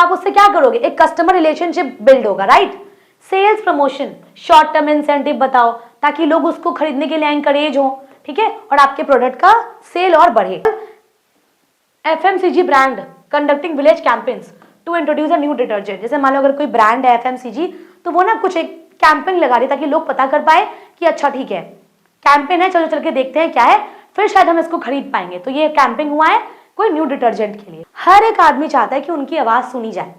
आप उससे क्या करोगे, एक कस्टमर रिलेशनशिप बिल्ड होगा, right. Sales promotion, short term incentive बताओ ताकि लोग उसको खरीदने के लिए एंकरेज हो, ठीक है, और आपके प्रोडक्ट का सेल और बढ़े। FMCG brand conducting village campaigns to introduce a new detergent. जैसे मान लो अगर कोई ब्रांड है एफएमसीजी, तो वो ना कुछ एक कैंपेन लगा रही ताकि लोग पता कर पाए कि अच्छा ठीक है कैंपेन है, चलो चल के देखते हैं क्या है, फिर शायद हम इसको खरीद पाएंगे। तो ये कैंपेन हुआ है कोई न्यू डिटर्जेंट के लिए। हर एक आदमी चाहता है कि उनकी आवाज सुनी जाए।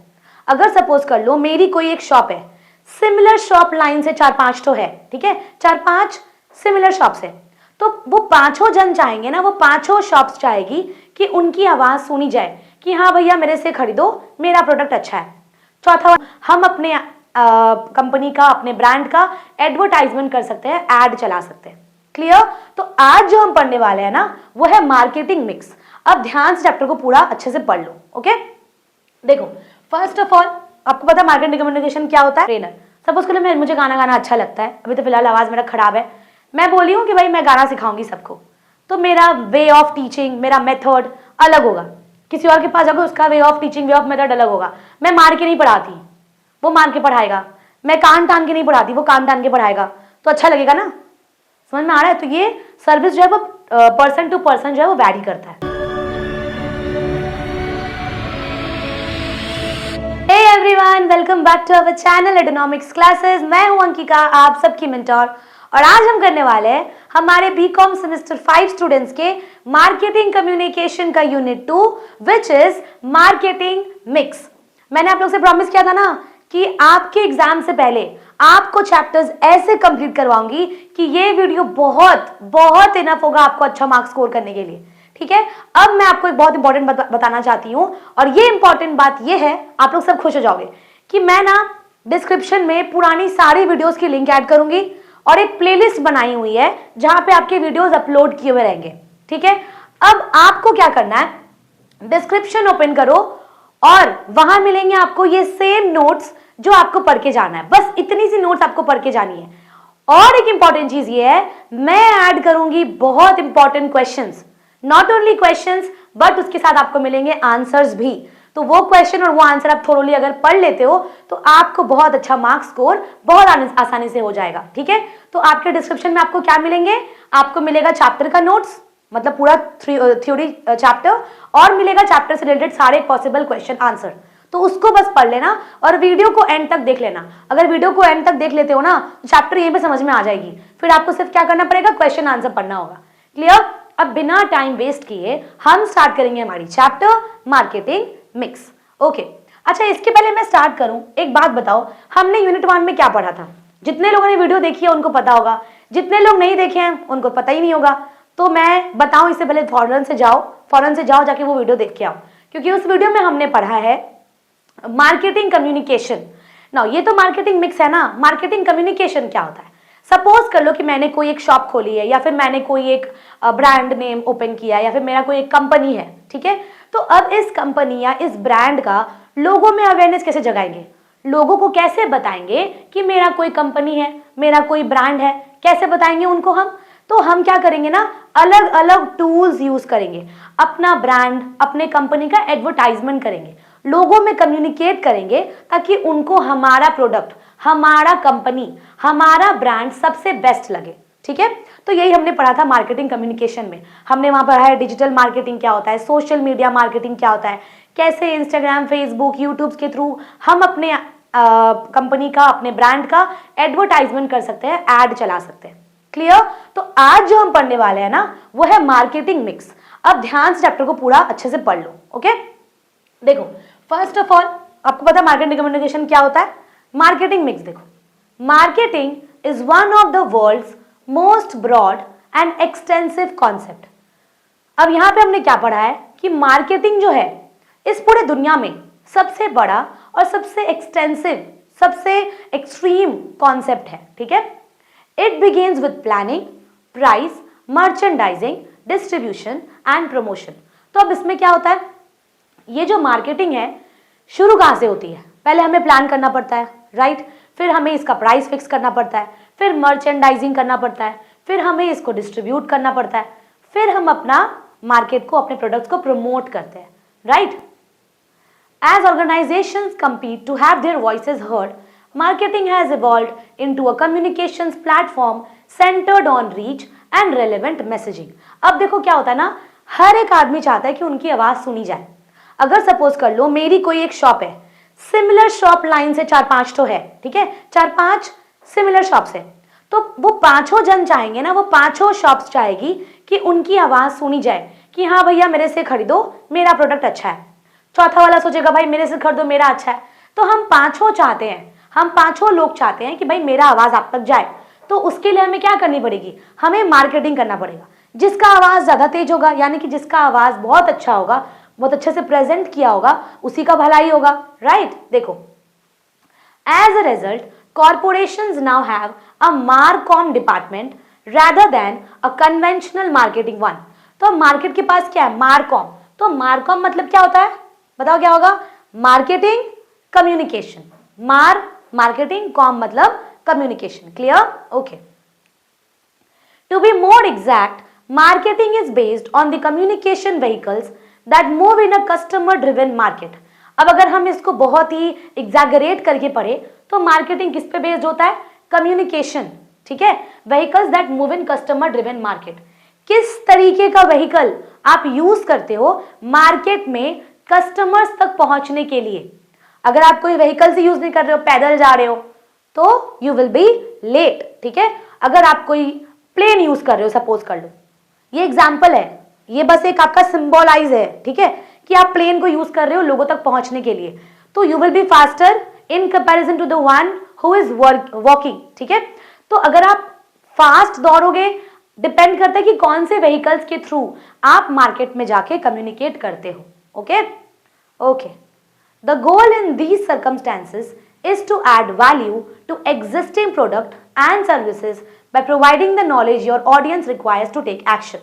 अगर सपोज कर लो मेरी कोई एक शॉप है, सिमिलर शॉप लाइन से 4-5 तो है, ठीक है, 4-5 सिमिलर शॉप्स है, तो वो पांचों जन चाहेंगे ना, वो पांचों शॉप्स चाहेगी कि उनकी आवाज सुनी जाए कि हाँ भैया मेरे से खरीदो, मेरा प्रोडक्ट अच्छा है। चौथा, हम अपने कंपनी का, अपने ब्रांड का एडवर्टाइजमेंट कर सकते हैं, एड चला सकते हैं। क्लियर। तो आज जो हम पढ़ने वाले हैं ना वो है मार्केटिंग मिक्स। अब ध्यान से चैप्टर को पूरा अच्छे से पढ़ लो, ओके। देखो फर्स्ट ऑफ ऑल आपको पता है मार्केटिंग कम्युनिकेशन क्या होता है। ट्रेनर, सपोज कर लो मुझे गाना गाना अच्छा लगता है, अभी तो फिलहाल आवाज मेरा खराब है, मैं बोली हूँ कि भाई मैं गाना सिखाऊंगी सबको, तो मेरा वे ऑफ टीचिंग, मेरा मेथड अलग होगा। किसी और के पास जाओगे उसका way of teaching, way of method अलग होगा। मैं मार के नहीं पढ़ाती, वो मार के पढ़ाएगा। मैं कान टान के नहीं पढ़ाती, वो कान टान के पढ़ाएगा। तो अच्छा लगेगा ना, समझ में आ रहा है। तो ये सर्विस जो है वो पर्सन टू पर्सन जो है वो वैरी करता है। Hey everyone, welcome back to our channel एडोनॉमिक्स क्लासेस। मैं हूं अंकिका, आप सबकी मेंटोर, और आज हम करने वाले हैं हमारे बीकॉम सेमेस्टर 5 स्टूडेंट्स के मार्केटिंग कम्युनिकेशन का unit 2 which is marketing mix. मैंने आप लोग से प्रॉमिस किया था ना कि आपके एग्जाम से पहले आपको चैप्टर्स ऐसे कंप्लीट करवाऊंगी कि ये वीडियो बहुत बहुत इनफ होगा आपको अच्छा मार्क्स स्कोर करने के लिए, ठीक है। अब मैं आपको एक बहुत इंपॉर्टेंट बताना चाहती हूं, और ये इंपॉर्टेंट बात ये है, आप लोग सब खुश हो जाओगे कि मैं ना डिस्क्रिप्शन में पुरानी सारी वीडियोस की लिंक ऐड करूंगी और एक प्लेलिस्ट बनाई हुई है जहां पे आपके वीडियोस अपलोड किए हुए रहेंगे, ठीक है। अब आपको क्या करना है, डिस्क्रिप्शन ओपन करो और वहां मिलेंगे आपको ये सेम नोट्स जो आपको पढ़ के जाना है। बस इतनी सी नोट्स आपको पढ़ के जानी है। और एक इंपॉर्टेंट चीज ये है, मैं ऐड करूंगी बहुत important questions, not only questions but उसके साथ आपको मिलेंगे आंसर्स भी। तो वो क्वेश्चन और वो आंसर आप थोरोली अगर पढ़ लेते हो तो आपको बहुत अच्छा मार्क्स स्कोर बहुत आसानी से हो जाएगा, ठीक है। तो आपके डिस्क्रिप्शन में आपको क्या मिलेंगे, आपको मिलेगा चैप्टर का नोट्स, मतलब पूरा थ्योरी चैप्टर, और मिलेगा चैप्टर से रिलेटेड सारे पॉसिबल क्वेश्चन आंसर। तो उसको बस पढ़ लेना और वीडियो को एंड तक देख लेना। अगर वीडियो को एंड तक देख लेते हो ना तो चैप्टर यहीं पे समझ में आ जाएगी, फिर आपको सिर्फ क्या करना पड़ेगा, क्वेश्चन आंसर पढ़ना होगा। क्लियर। अब बिना टाइम वेस्ट किए हम स्टार्ट करेंगे हमारी चैप्टर मार्केटिंग मिक्स, ओके। अच्छा, इसके पहले मैं स्टार्ट करूं, एक बात बताओ, हमने यूनिट 1 में क्या पढ़ा था? जितने लोगों ने वीडियो देखी है उनको पता होगा, जितने लोग नहीं देखे हैं उनको पता ही नहीं होगा। तो मैं बताऊं इससे पहले फौरन से जाओ जाके वो वीडियो देख के आओ, क्योंकि उस वीडियो में हमने पढ़ा है मार्केटिंग कम्युनिकेशन। ना ये तो मार्केटिंग मिक्स है ना, मार्केटिंग कम्युनिकेशन क्या होता है? सपोज कर लो कि मैंने कोई एक शॉप खोली है, या फिर मैंने कोई एक ब्रांड नेम ओपन किया है, या फिर मेरा कोई एक कंपनी है, ठीक है। तो अब इस कंपनी या इस ब्रांड का लोगों में अवेयरनेस कैसे जगाएंगे, लोगों को कैसे बताएंगे कि मेरा कोई कंपनी है, मेरा कोई ब्रांड है, कैसे बताएंगे उनको हम? तो हम क्या करेंगे ना, अलग अलग टूल्स यूज करेंगे, अपना ब्रांड, अपने कंपनी का एडवर्टाइजमेंट करेंगे, लोगों में कम्युनिकेट करेंगे ताकि उनको हमारा प्रोडक्ट, हमारा कंपनी, हमारा ब्रांड सबसे बेस्ट लगे, ठीक है। तो यही हमने पढ़ा था मार्केटिंग कम्युनिकेशन में। हमने वहां पढ़ा है डिजिटल मार्केटिंग क्या होता है, सोशल मीडिया मार्केटिंग क्या होता है, कैसे इंस्टाग्राम, फेसबुक, यूट्यूब के थ्रू हम अपने कंपनी का, अपने ब्रांड का एडवर्टाइजमेंट कर सकते हैं, एड चला सकते हैं। क्लियर। तो आज जो हम पढ़ने वाले हैं ना वो है मार्केटिंग मिक्स। अब ध्यान से चैप्टर को पूरा अच्छे से पढ़ लो, ओके। देखो फर्स्ट ऑफ ऑल आपको पता है मार्केटिंग कम्युनिकेशन क्या होता है? मार्केटिंग मिक्स देखो, marketing is one of the world's most broad and extensive concept. अब यहां पे हमने क्या पढ़ा है कि मार्केटिंग जो है इस पूरे दुनिया में सबसे बड़ा और सबसे एक्सटेंसिव, सबसे एक्सट्रीम कॉन्सेप्ट है, ठीक है। It begins with planning, price, merchandising, distribution and promotion. तो अब इसमें क्या होता है, ये जो मार्केटिंग है शुरू कहां से होती है? पहले हमें प्लान करना पड़ता है, राइट। फिर हमें इसका प्राइस फिक्स करना पड़ता है, फिर मर्चेंडाइजिंग करना पड़ता है, फिर हमें इसको डिस्ट्रीब्यूट करना पड़ता है, फिर हम अपना मार्केट को, अपने प्रोडक्ट्स को प्रमोट करते हैं, right. As organizations compete to have their voices heard, marketing has evolved into a communications platform centered on reach and relevant messaging. अब देखो क्या होता है ना, हर एक आदमी चाहता है कि उनकी आवाज सुनी जाए. अगर सपोज कर लो मेरी कोई एक शॉप है, सिमिलर शॉप लाइन से 4-5 तो है, ठीक है, 4-5 सिमिलर शॉप्स है, तो वो पांचों जन चाहेंगे ना, वो पांचों शॉप्स चाहेगी कि उनकी आवाज सुनी जाए कि हाँ भैया मेरे से खरीदो, मेरा प्रोडक्ट अच्छा है. चौथा वाला सोचेगा भाई मेरे से खरीदो, मेरा अच्छा है. तो हम पांचों चाहते हैं, हम पांचों लोग चाहते हैं कि भाई मेरा आवाज आप तक जाए. तो उसके लिए हमें क्या करनी पड़ेगी, हमें मार्केटिंग करना पड़ेगा. जिसका आवाज ज्यादा तेज होगा, यानी कि जिसका आवाज बहुत अच्छा होगा, बहुत अच्छे से प्रेजेंट किया होगा, उसी का भलाई होगा. राइट. देखो, as a result corporations now have a marcom department rather than a conventional marketing one. तो मार्केट के पास क्या है, मार्कॉम. तो मार्कॉम मतलब क्या होता है, बताओ क्या होगा, मार्केटिंग कम्युनिकेशन. मार्केटिंग, कॉम मतलब communication. Clear? Okay. To be more exact, marketing is based on the communication vehicles that move in a customer driven market. अब अगर हम इसको बहुत ही एग्जैगरेट करके पढ़े तो मार्केटिंग किस पे बेस्ड होता है, कम्युनिकेशन. ठीक है, vehicles that move in customer driven market. किस तरीके का व्हीकल आप यूज करते हो मार्केट में कस्टमर्स तक पहुंचने के लिए. अगर आप कोई व्हीकल से यूज नहीं कर रहे हो, पैदल जा रहे हो, तो यू विल बी लेट. ठीक है, अगर आप कोई प्लेन यूज कर रहे हो, सपोज कर लो, ये एग्जाम्पल है, ये बस एक आपका सिंबलाइज है. ठीक है, कि आप प्लेन को यूज कर रहे हो लोगों तक पहुंचने के लिए, तो you will be faster in comparison to the one who is walking. ठीक है, तो अगर आप फास्ट दौड़ोगे, डिपेंड करता है कि कौन से व्हीकल्स के थ्रू आप मार्केट में जाके कम्युनिकेट करते हो. Okay okay. The goal in these circumstances is to add value to existing product and services by providing the knowledge your audience requires to take action.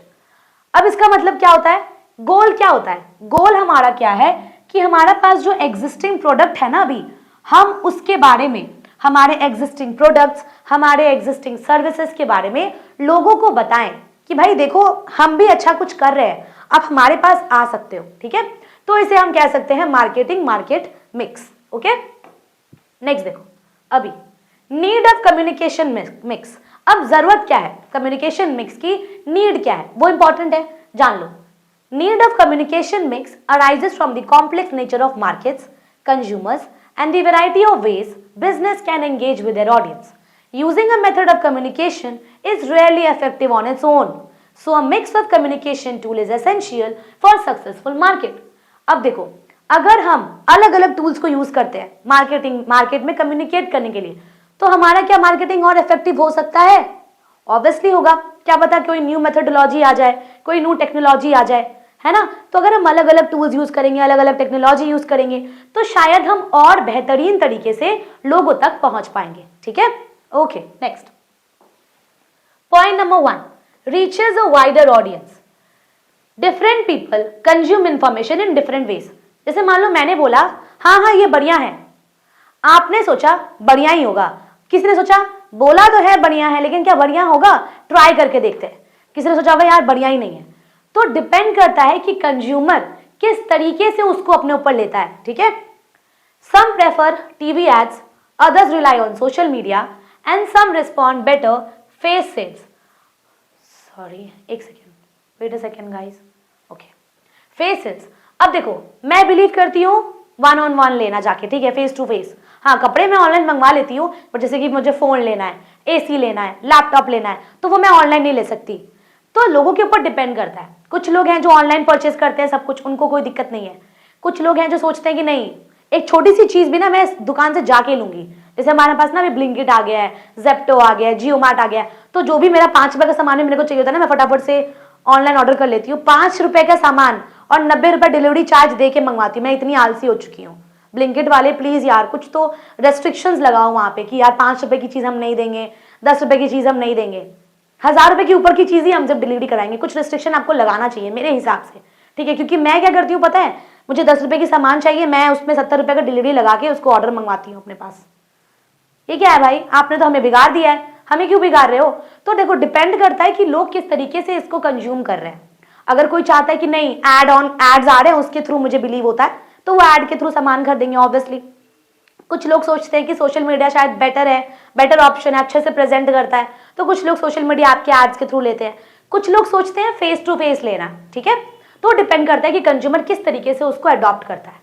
अब इसका मतलब क्या होता है, गोल क्या होता है, गोल हमारा क्या है कि हमारा पास जो एग्जिस्टिंग प्रोडक्ट है ना, अभी हम उसके बारे में, हमारे एग्जिस्टिंग प्रोडक्ट्स, हमारे एग्जिस्टिंग सर्विसेज के बारे में लोगों को बताएं कि भाई देखो हम भी अच्छा कुछ कर रहे हैं, आप हमारे पास आ सकते हो. ठीक है, तो इसे हम कह सकते हैं marketing market mix. Okay, next देखो, अभी नीड ऑफ कम्युनिकेशन मिक्स. अब जरूरत क्या है कम्युनिकेशन मिक्स की, नीड क्या है वो इंपॉर्टेंट है, जान लो. Need of communication mix arises from the complex nature of markets, consumers and the variety of ways business can engage with their audience. Using a method of communication is rarely effective on its own. So a mix of communication tool is essential for successful market. अब देखो, अगर हम अलग अलग tools को use करते हैं market में कम्युनिकेट करने के लिए, तो हमारा क्या मार्केटिंग और इफेक्टिव हो सकता है, ऑब्वियसली होगा. क्या पता कोई न्यू मेथोडोलॉजी आ जाए, कोई न्यू टेक्नोलॉजी आ जाए, है ना. तो अगर हम अलग अलग टूल्स यूज करेंगे, अलग अलग टेक्नोलॉजी यूज करेंगे, तो शायद हम और बेहतरीन तरीके से लोगों तक पहुंच पाएंगे. ठीक है, okay. Next point number 1, reaches a wider audience. Different people consume information in different ways. जैसे मान लो मैंने बोला हाँ ये बढ़िया है, आपने सोचा बढ़िया ही होगा, किसी ने सोचा बोला तो है बढ़िया है लेकिन क्या बढ़िया होगा, ट्राई करके देखते हैं, किसी ने सोचा भाई यार बढ़िया ही नहीं है. तो डिपेंड करता है कि कंज्यूमर किस तरीके से उसको अपने ऊपर लेता है. ठीक है, some prefer TV ads, others rely on social media and some respond better face sales. Sorry एक second, wait a second guys. Okay, face sales. अब देखो मैं बिलीव करती हूँ 1-on-1 लेना जाके, ठीक है, फेस टू फेस. हाँ, कपड़े मैं ऑनलाइन मंगवा लेती हूँ, बट जैसे कि मुझे फोन लेना है, एसी लेना है, लैपटॉप लेना है, तो वो मैं ऑनलाइन नहीं ले सकती. तो लोगों के ऊपर डिपेंड करता है. कुछ लोग हैं जो ऑनलाइन परचेज करते हैं सब कुछ, उनको कोई दिक्कत नहीं है. कुछ लोग हैं जो सोचते हैं कि नहीं, एक छोटी सी चीज भी ना मैं दुकान से जाके लूंगी. जैसे हमारे पास ना अभी ब्लिंकिट आ गया है, जेप्टो आ गया है, जियो मार्ट आ गया है, तो जो भी मेरा 5 रुपए का सामान मेरे को चाहिए होता है ना, मैं फटाफट से ऑनलाइन ऑर्डर कर लेती हूँ. 5 रुपए का सामान और 90 रुपए डिलीवरी चार्ज दे के मंगवाती हूँ. मैं इतनी आलसी हो चुकी हूँ. ब्लिंकिट वाले प्लीज यार कुछ तो रेस्ट्रिक्शंस लगाओ वहां पे कि यार 5 रुपए की चीज हम नहीं देंगे, 10 रुपए की चीज हम नहीं देंगे, 1000 रुपए के ऊपर की चीज ही हम जब डिलीवरी कराएंगे. कुछ रेस्ट्रिक्शन आपको लगाना चाहिए मेरे हिसाब से. ठीक है, क्योंकि मैं क्या करती हूँ पता है, मुझे 10 रुपए की सामान चाहिए, मैं उसमें 70 रुपए का डिलीवरी लगा के उसको ऑर्डर मंगवाती हूँ अपने पास. ये क्या है भाई, आपने तो हमें बिगाड़ दिया है, हमें क्यों बिगाड़ रहे हो. तो देखो डिपेंड करता है कि लोग किस तरीके से इसको कंज्यूम कर रहे हैं. अगर कोई चाहता है कि नहीं एड्स आ रहे हैं उसके थ्रू मुझे बिलीव होता है, तो वो ऐड के थ्रू सामान खरीदेंगे ऑब्वियसली। कुछ लोग सोचते हैं कि सोशल मीडिया शायद बेटर है, बेटर ऑप्शन है, अच्छे से प्रेजेंट करता है, तो कुछ लोग सोशल मीडिया आपके एड्स के थ्रू लेते हैं। कुछ लोग सोचते हैं फेस टू फेस लेना, ठीक है। तो डिपेंड करता है कि कंज्यूमर किस तरीके से उसको अडॉप्ट करता है।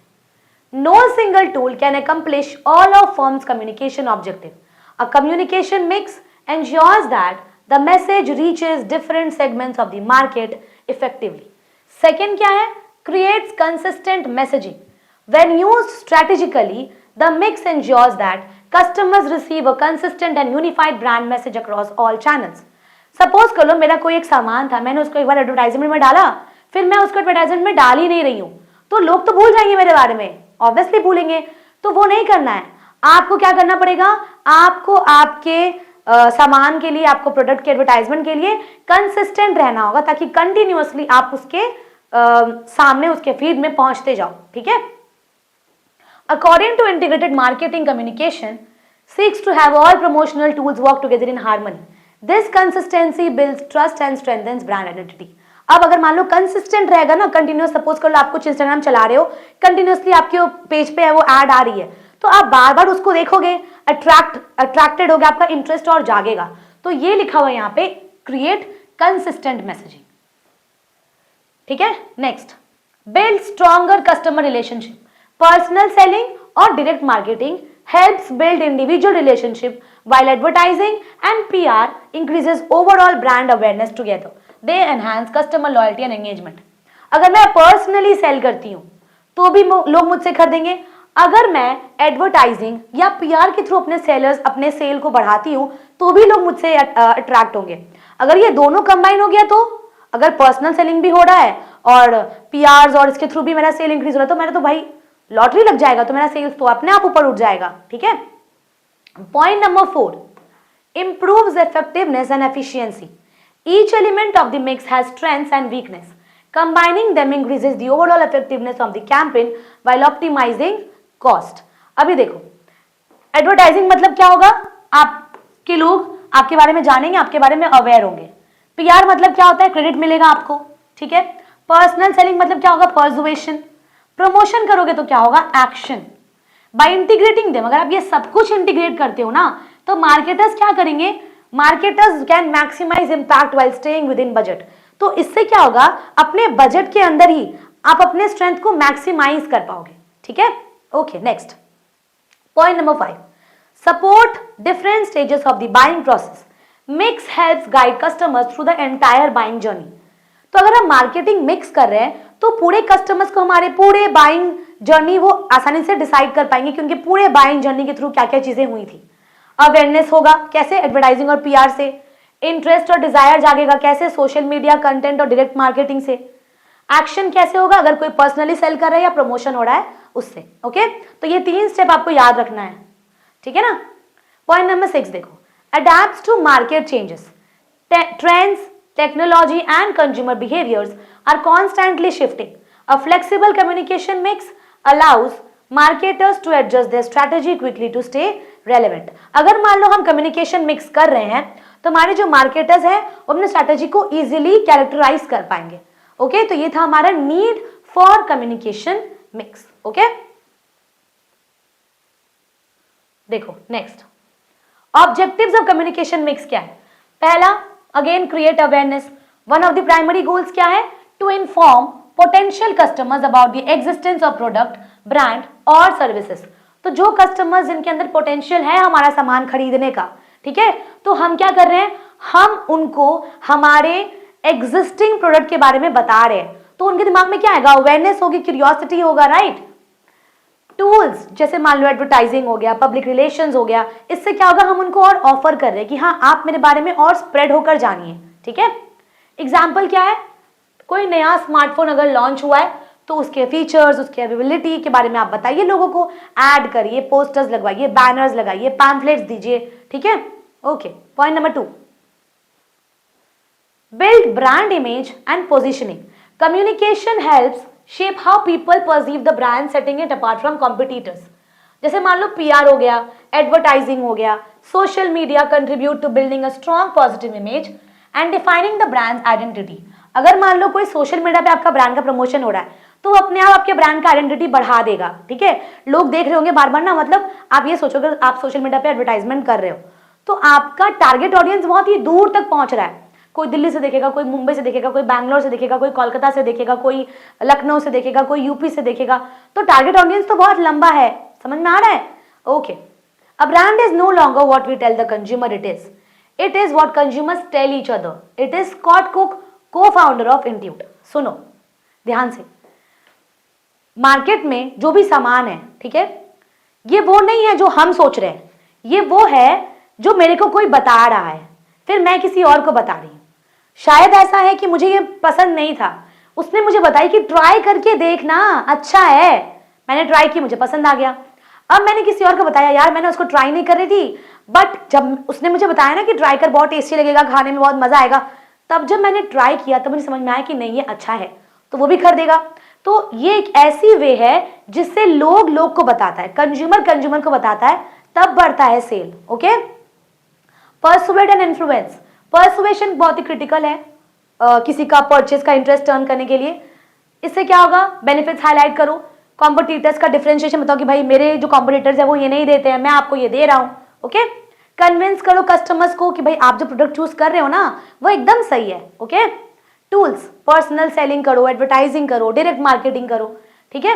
No single tool can accomplish all of firm's communication objective. A communication mix ensures that the message reaches different segments of the market effectively. Second क्या है? Creates consistent messaging. When used strategically, the mix ensures that customers receive a consistent and unified brand message across all channels. Suppose करो मेरा कोई एक सामान था, मैंने उसको एक बार एडवर्टाइजमेंट में डाला, फिर मैं उसको एडवर्टाइजमेंट में डाल ही नहीं रही हूँ, तो लोग तो भूल जाएंगे मेरे बारे में, ऑब्वियसली भूलेंगे। तो वो नहीं करना है। आपको क्या करना पड़ेगा? आपको आपके सामान के लिए, आपको प्रोडक्ट के एडवर्टाइजमेंट के लिए कंसिस्टेंट रहना होगा, ताकि कंटिन्यूअसली आप उसके सामने, उसके फीड में पहुंचते जाओ, ठीक है। According to integrated marketing communication seeks to have all promotional tools work together in harmony. This consistency builds trust and strengthens brand identity. अब अगर मान लो कंसिस्टेंट रहेगा ना, कंटिन्यूस, सपोज कर लो आप कुछ इंस्टाग्राम चला रहे हो, कंटिन्यूसली आपके पेज पे है वो ऐड आ रही है, तो आप बार बार उसको देखोगे, अट्रैक्टेड होगे, आपका इंटरेस्ट और जागेगा। तो ये लिखा हुआ है यहाँ पे, क्रिएट कंसिस्टेंट मैसेजिंग, ठीक है। Next, build stronger customer relationship. Personal selling और direct marketing helps build individual relationship while advertising and PR increases overall brand awareness together. They enhance customer loyalty and engagement. अगर मैं personally cell करती हूँ तो भी लोग मुझसे खरीदेंगे। अगर मैं एडवर्टाइजिंग या पीआर के थ्रू अपने सेलर्स, अपने सेल को बढ़ाती हूँ तो भी लोग मुझसे अट्रैक्ट होंगे। अगर ये दोनों कंबाइन हो गया, तो अगर पर्सनल सेलिंग भी हो रहा है और पीआर और इसके थ्रू भी मेरा सेल इंक्रीज हो रहा है, तो मेरा तो भाई लॉटरी लग जाएगा, तो मेरा सेल्स तो अपने आप ऊपर उठ जाएगा, ठीक है। Point number 4, improves effectiveness and efficiency. Each element of the mix has strengths and weakness. Combining them increases the overall effectiveness of the campaign while optimizing cost. अभी देखो, एडवर्टाइजिंग मतलब क्या होगा? आपके लोग आपके बारे में जानेंगे, आपके बारे में अवेयर होंगे। पीआर मतलब क्या होता है? क्रेडिट मिलेगा आपको, ठीक है। पर्सनल सेलिंग मतलब क्या होगा? पर्सुएशन। प्रमोशन करोगे तो क्या होगा? एक्शन। बाय इंटीग्रेटिंग देम, अगर आप ये सब कुछ इंटीग्रेट करते हो ना, तो मार्केटर्स क्या करेंगे? Marketers can maximise impact while staying within budget. तो इससे क्या होगा? अपने बजट के अंदर ही आप अपने स्ट्रेंथ को मैक्सिमाइज कर पाओगे, ठीक है। Okay, next point number 5, support different stages of the buying process. Mix helps guide customers through the entire buying journey. तो अगर हम मार्केटिंग मिक्स कर रहे हैं तो पूरे कस्टमर्स को हमारे पूरे बाइंग जर्नी वो आसानी से डिसाइड कर पाएंगे कि उनके पूरे बाइंग जर्नी के थ्रू क्या क्या चीजें हुई थी। अवेयरनेस होगा, कैसे? एडवर्टाइजिंग और पीआर से। इंटरेस्ट और डिजायर जागेगा, कैसे? सोशल मीडिया, कंटेंट और डायरेक्ट मार्केटिंग से। एक्शन कैसे होगा? अगर कोई पर्सनली सेल कर रहा है या प्रमोशन हो रहा है उससे। ओके, तो ये 3 स्टेप आपको याद रखना है, ठीक है ना। पॉइंट नंबर 6 देखो, adapts to market changes. Trends, technology and consumer behaviors are constantly shifting. A flexible communication mix allows marketers to adjust their strategy quickly to stay relevant. अगर मान लो हम communication mix कर रहे हैं तो हमारे जो marketers हैं वो अपने strategy को easily characterize कर पाएंगे। ओके, तो ये था हमारा need for communication mix। Okay, देखो next, objectives of communication mix क्या है? पहला, again create awareness. One of the primary goals क्या है? To inform potential customers about the existence of product, brand और सर्विसेज। तो जो कस्टमर्स जिनके अंदर पोटेंशियल है हमारा सामान खरीदने का, ठीक है, तो हम क्या कर रहे हैं? हम उनको हमारे एग्जिस्टिंग प्रोडक्ट के बारे में बता रहे हैं। तो उनके दिमाग में क्या आएगा? अवेयरनेस होगी, क्यूरियोसिटी होगा, राइट। टूल्स जैसे मान लो एडवर्टाइजिंग हो गया, पब्लिक रिलेशंस हो गया, इससे क्या होगा? हम उनको और ऑफर कर रहे हैं कि हाँ आप मेरे बारे में और स्प्रेड होकर जानिए, ठीक है। एग्जाम्पल क्या है? कोई नया स्मार्टफोन अगर लॉन्च हुआ है तो उसके फीचर्स, उसके अवेलेबिलिटी के बारे में आप बताइए, लोगों को ऐड करिए, पोस्टर्स लगवाइए, बैनर्स लगाइए, पैम्फलेट्स दीजिए, ठीक है। Okay, point number 2, build brand image and positioning. Communication helps shape how people perceive the brand, setting it apart from competitors. जैसे मान लो पीआर हो गया, एडवर्टाइजिंग हो गया, social media contribute to building a strong positive image and defining the brand identity. अगर मान लो कोई social media पे आपका ब्रांड का प्रमोशन हो रहा है तो अपने आप आपके ब्रांड का आइडेंटिटी बढ़ा देगा। ठीक है, लोग देख रहे होंगे बार बार ना, मतलब आप ये सोचोगे आप सोशल मीडिया पे एडवर्टाइजमेंट कर रहे हो तो आपका टारगेट ऑडियंस बहुत ही दूर तक पहुंच रहा है। कोई दिल्ली से देखेगा, कोई मुंबई से देखेगा, कोई बैंगलोर से देखेगा, कोई कोलकाता से देखेगा, कोई लखनऊ से देखेगा, कोई यूपी से देखेगा, तो टारगेट ऑडियंस तो बहुत लंबा है। समझ में आ रहा है? Okay, a brand is no longer what we tell the consumer it is what consumers tell each other. It is Scott Cook, co founder of Intuit. सुनो ध्यान से, मार्केट में जो भी सामान है, ठीक है, ये वो नहीं है जो हम सोच रहे हैं, ये वो है जो मेरे को कोई बता रहा है, फिर मैं किसी और को बता रही हूं। शायद ऐसा है कि मुझे ये पसंद नहीं था, उसने मुझे बताई कि ट्राई करके देखना, अच्छा है, मैंने ट्राई की, मुझे पसंद आ गया। अब मैंने किसी और को बताया, यार मैंने उसको ट्राई नहीं कर रही थी, बट जब उसने मुझे बताया ना कि ट्राई कर, बहुत टेस्टी लगेगा, खाने में बहुत मजा आएगा, तब जब मैंने ट्राई किया तब मुझे समझ में आया कि नहीं ये अच्छा है, तो वो भी खरीदेगा। तो ये एक ऐसी वे है जिससे लोग को बताता है, कंज्यूमर को बताता है, तब बढ़ता है sale. Okay, persuade and influence. Persuasion बहुत ही क्रिटिकल है किसी का परचेज का इंटरेस्ट टर्न करने के लिए। इससे क्या होगा, बेनिफिट्स हाईलाइट करो, कॉम्पिटिटर्स का डिफरेंशिएशन बताओ कि भाई मेरे जो कॉम्पिटिटर्स है वो ये नहीं देते हैं, मैं आपको ये दे रहा हूं। ओके, कन्विंस करो कस्टमर्स को कि भाई आप जो प्रोडक्ट चूज कर रहे हो ना वो एकदम सही है। ओके, टूल्स, पर्सनल सेलिंग करो, एडवर्टाइजिंग करो, डायरेक्ट मार्केटिंग करो। ठीक है,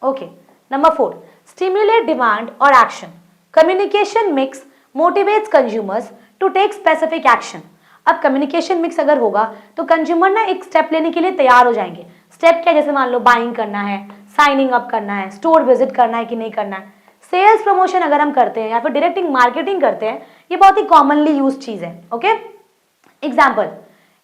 ओके। नंबर 4, स्टिम्युलेट डिमांड और action. Communication mix motivates consumers to take specific action. अब कम्युनिकेशन मिक्स अगर होगा तो कंज्यूमर ना एक स्टेप लेने के लिए तैयार हो जाएंगे। स्टेप क्या, जैसे मान लो बाइंग करना है, साइनिंग अप करना है, स्टोर विजिट करना है कि नहीं करना है। सेल्स प्रमोशन अगर हम करते हैं या फिर डायरेक्टिंग मार्केटिंग करते हैं, ये बहुत ही कॉमनली यूज चीज है। Okay, example,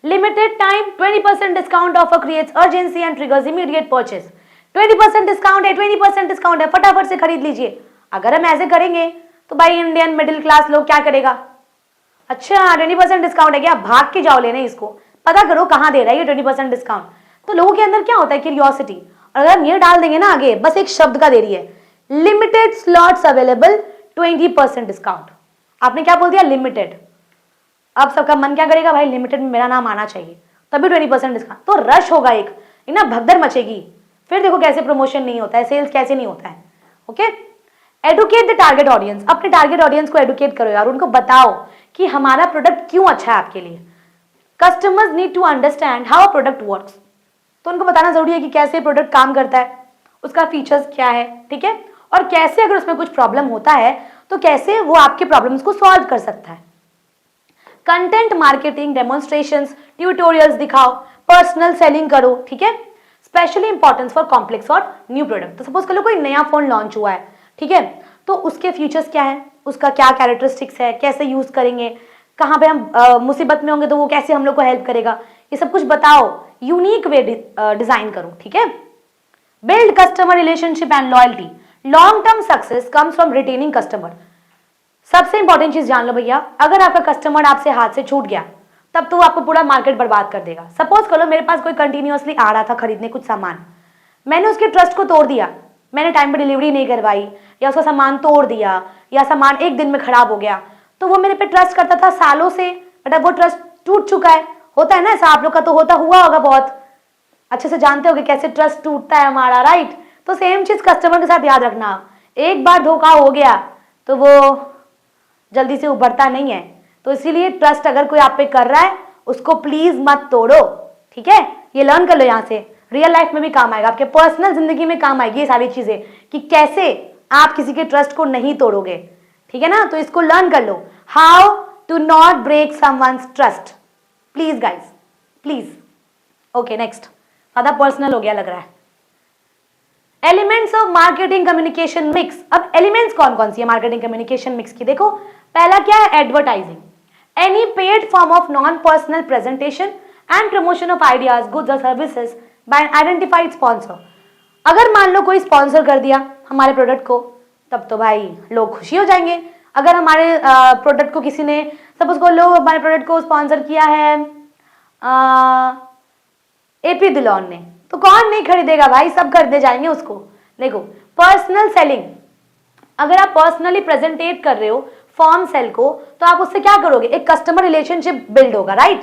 limited time 20% discount offer creates urgency and triggers immediate purchase. 20% discount है, 20% डिस्काउंट है, फटाफट से खरीद लीजिए। अगर हम ऐसे करेंगे तो भाई इंडियन मिडिल क्लास लोग क्या करेगा, अच्छा 20% डिस्काउंट है क्या, भाग के जाओ लेने, इसको पता करो कहां दे रहा है ये 20% डिस्काउंट। तो लोगों के अंदर क्या होता है, क्यूरियोसिटी। और अगर हम ये डाल देंगे ना आगे, बस एक शब्द का दे रही है, लिमिटेड स्लॉट्स अवेलेबल 20% डिस्काउंट, आपने क्या बोल दिया, लिमिटेड। अब सबका मन क्या करेगा, भाई लिमिटेड में मेरा नाम आना चाहिए तभी 20% डिस्काउंट, तो रश होगा, एक ना भगदड़ मचेगी। फिर देखो कैसे प्रमोशन नहीं होता है, सेल्स कैसे नहीं होता है। Okay, educate the target audience. अपने टारगेट ऑडियंस को एडुकेट करो यार, उनको बताओ कि हमारा प्रोडक्ट क्यों अच्छा है आपके लिए। Customers need to understand how product works. तो उनको बताना जरूरी है कि कैसे प्रोडक्ट काम करता है, उसका फीचर्स क्या है, ठीक है, और कैसे अगर उसमें कुछ प्रॉब्लम होता है तो कैसे वो आपके प्रॉब्लम्स को सॉल्व कर सकता है। कंटेंट मार्केटिंग, डेमोन्स्ट्रेशंस, ट्यूटोरियल्स दिखाओ, पर्सनल सेलिंग करो। ठीक है, स्पेशली इंपॉर्टेंस फॉर कॉम्प्लेक्स और न्यू प्रोडक्ट। तो सपोज कर लो कोई नया फोन लॉन्च हुआ है, ठीक है, तो उसके फीचर्स क्या है, उसका क्या कैरेक्टरिस्टिक्स है, कैसे यूज करेंगे, कहाँ पे हम मुसीबत में होंगे तो वो कैसे हम लोग को हेल्प करेगा, ये सब कुछ बताओ, यूनिक वे डिजाइन करो। ठीक है, build customer relationship and loyalty. Long term success comes from retaining customer. सबसे इंपॉर्टेंट चीज जान लो भैया, अगर आपका कस्टमर आपसे हाथ से छूट गया तब तो आपको पूरा मार्केट बर्बाद कर देगा। सपोज करो मेरे पास कोई कंटिन्यूअसली आ रहा था खरीदने कुछ सामान, मैंने उसके ट्रस्ट को तोड़ दिया, मैंने टाइम पे डिलीवरी नहीं करवाई या उसका सामान तोड़ दिया या सामान एक दिन में खराब हो गया, तो वो मेरे पे ट्रस्ट करता था सालों से, बट अब वो ट्रस्ट टूट चुका है। होता है ना ऐसा, आप लोग का तो होता हुआ होगा, बहुत अच्छे से जानते होगे कैसे ट्रस्ट टूटता है हमारा, राइट। तो सेम चीज कस्टमर के साथ याद रखना, एक बार धोखा हो गया तो वो जल्दी से उभरता नहीं है। तो इसीलिए ट्रस्ट अगर कोई आप पे कर रहा है उसको प्लीज मत तोड़ो। ठीक है, ये लर्न कर लो, यहाँ से रियल लाइफ में भी काम आएगा, आपके पर्सनल जिंदगी में काम आएगी ये सारी चीजें कि कैसे आप किसी के ट्रस्ट को नहीं तोड़ोगे। ठीक है ना, तो इसको लर्न कर लो, how to not break someone's trust. Please guys, please. Okay, next, ज्यादा पर्सनल हो गया लग रहा है। Elements of marketing communication mix. अब एलिमेंट्स कौन कौन सी है मार्केटिंग कम्युनिकेशन मिक्स की, देखो पहला क्या है, advertising, any paid form of non personal presentation and promotion of ideas, goods और services by an identified sponsor. अगर मान लो कोई स्पॉन्सर कर दिया हमारे प्रोडक्ट को, तब तो भाई लोग खुशी हो जाएंगे। अगर हमारे प्रोडक्ट को किसी ने, सपोज को लो हमारे प्रोडक्ट को स्पॉन्सर किया है एपी दुलोन ने, तो कौन नहीं खरीदेगा भाई, सब खरीदे जाएंगे उसको। देखो पर्सनल सेलिंग, अगर आप पर्सनली प्रेजेंटेट कर रहे हो फॉर्म सेल को, तो आप उससे क्या करोगे, एक कस्टमर रिलेशनशिप बिल्ड होगा, right.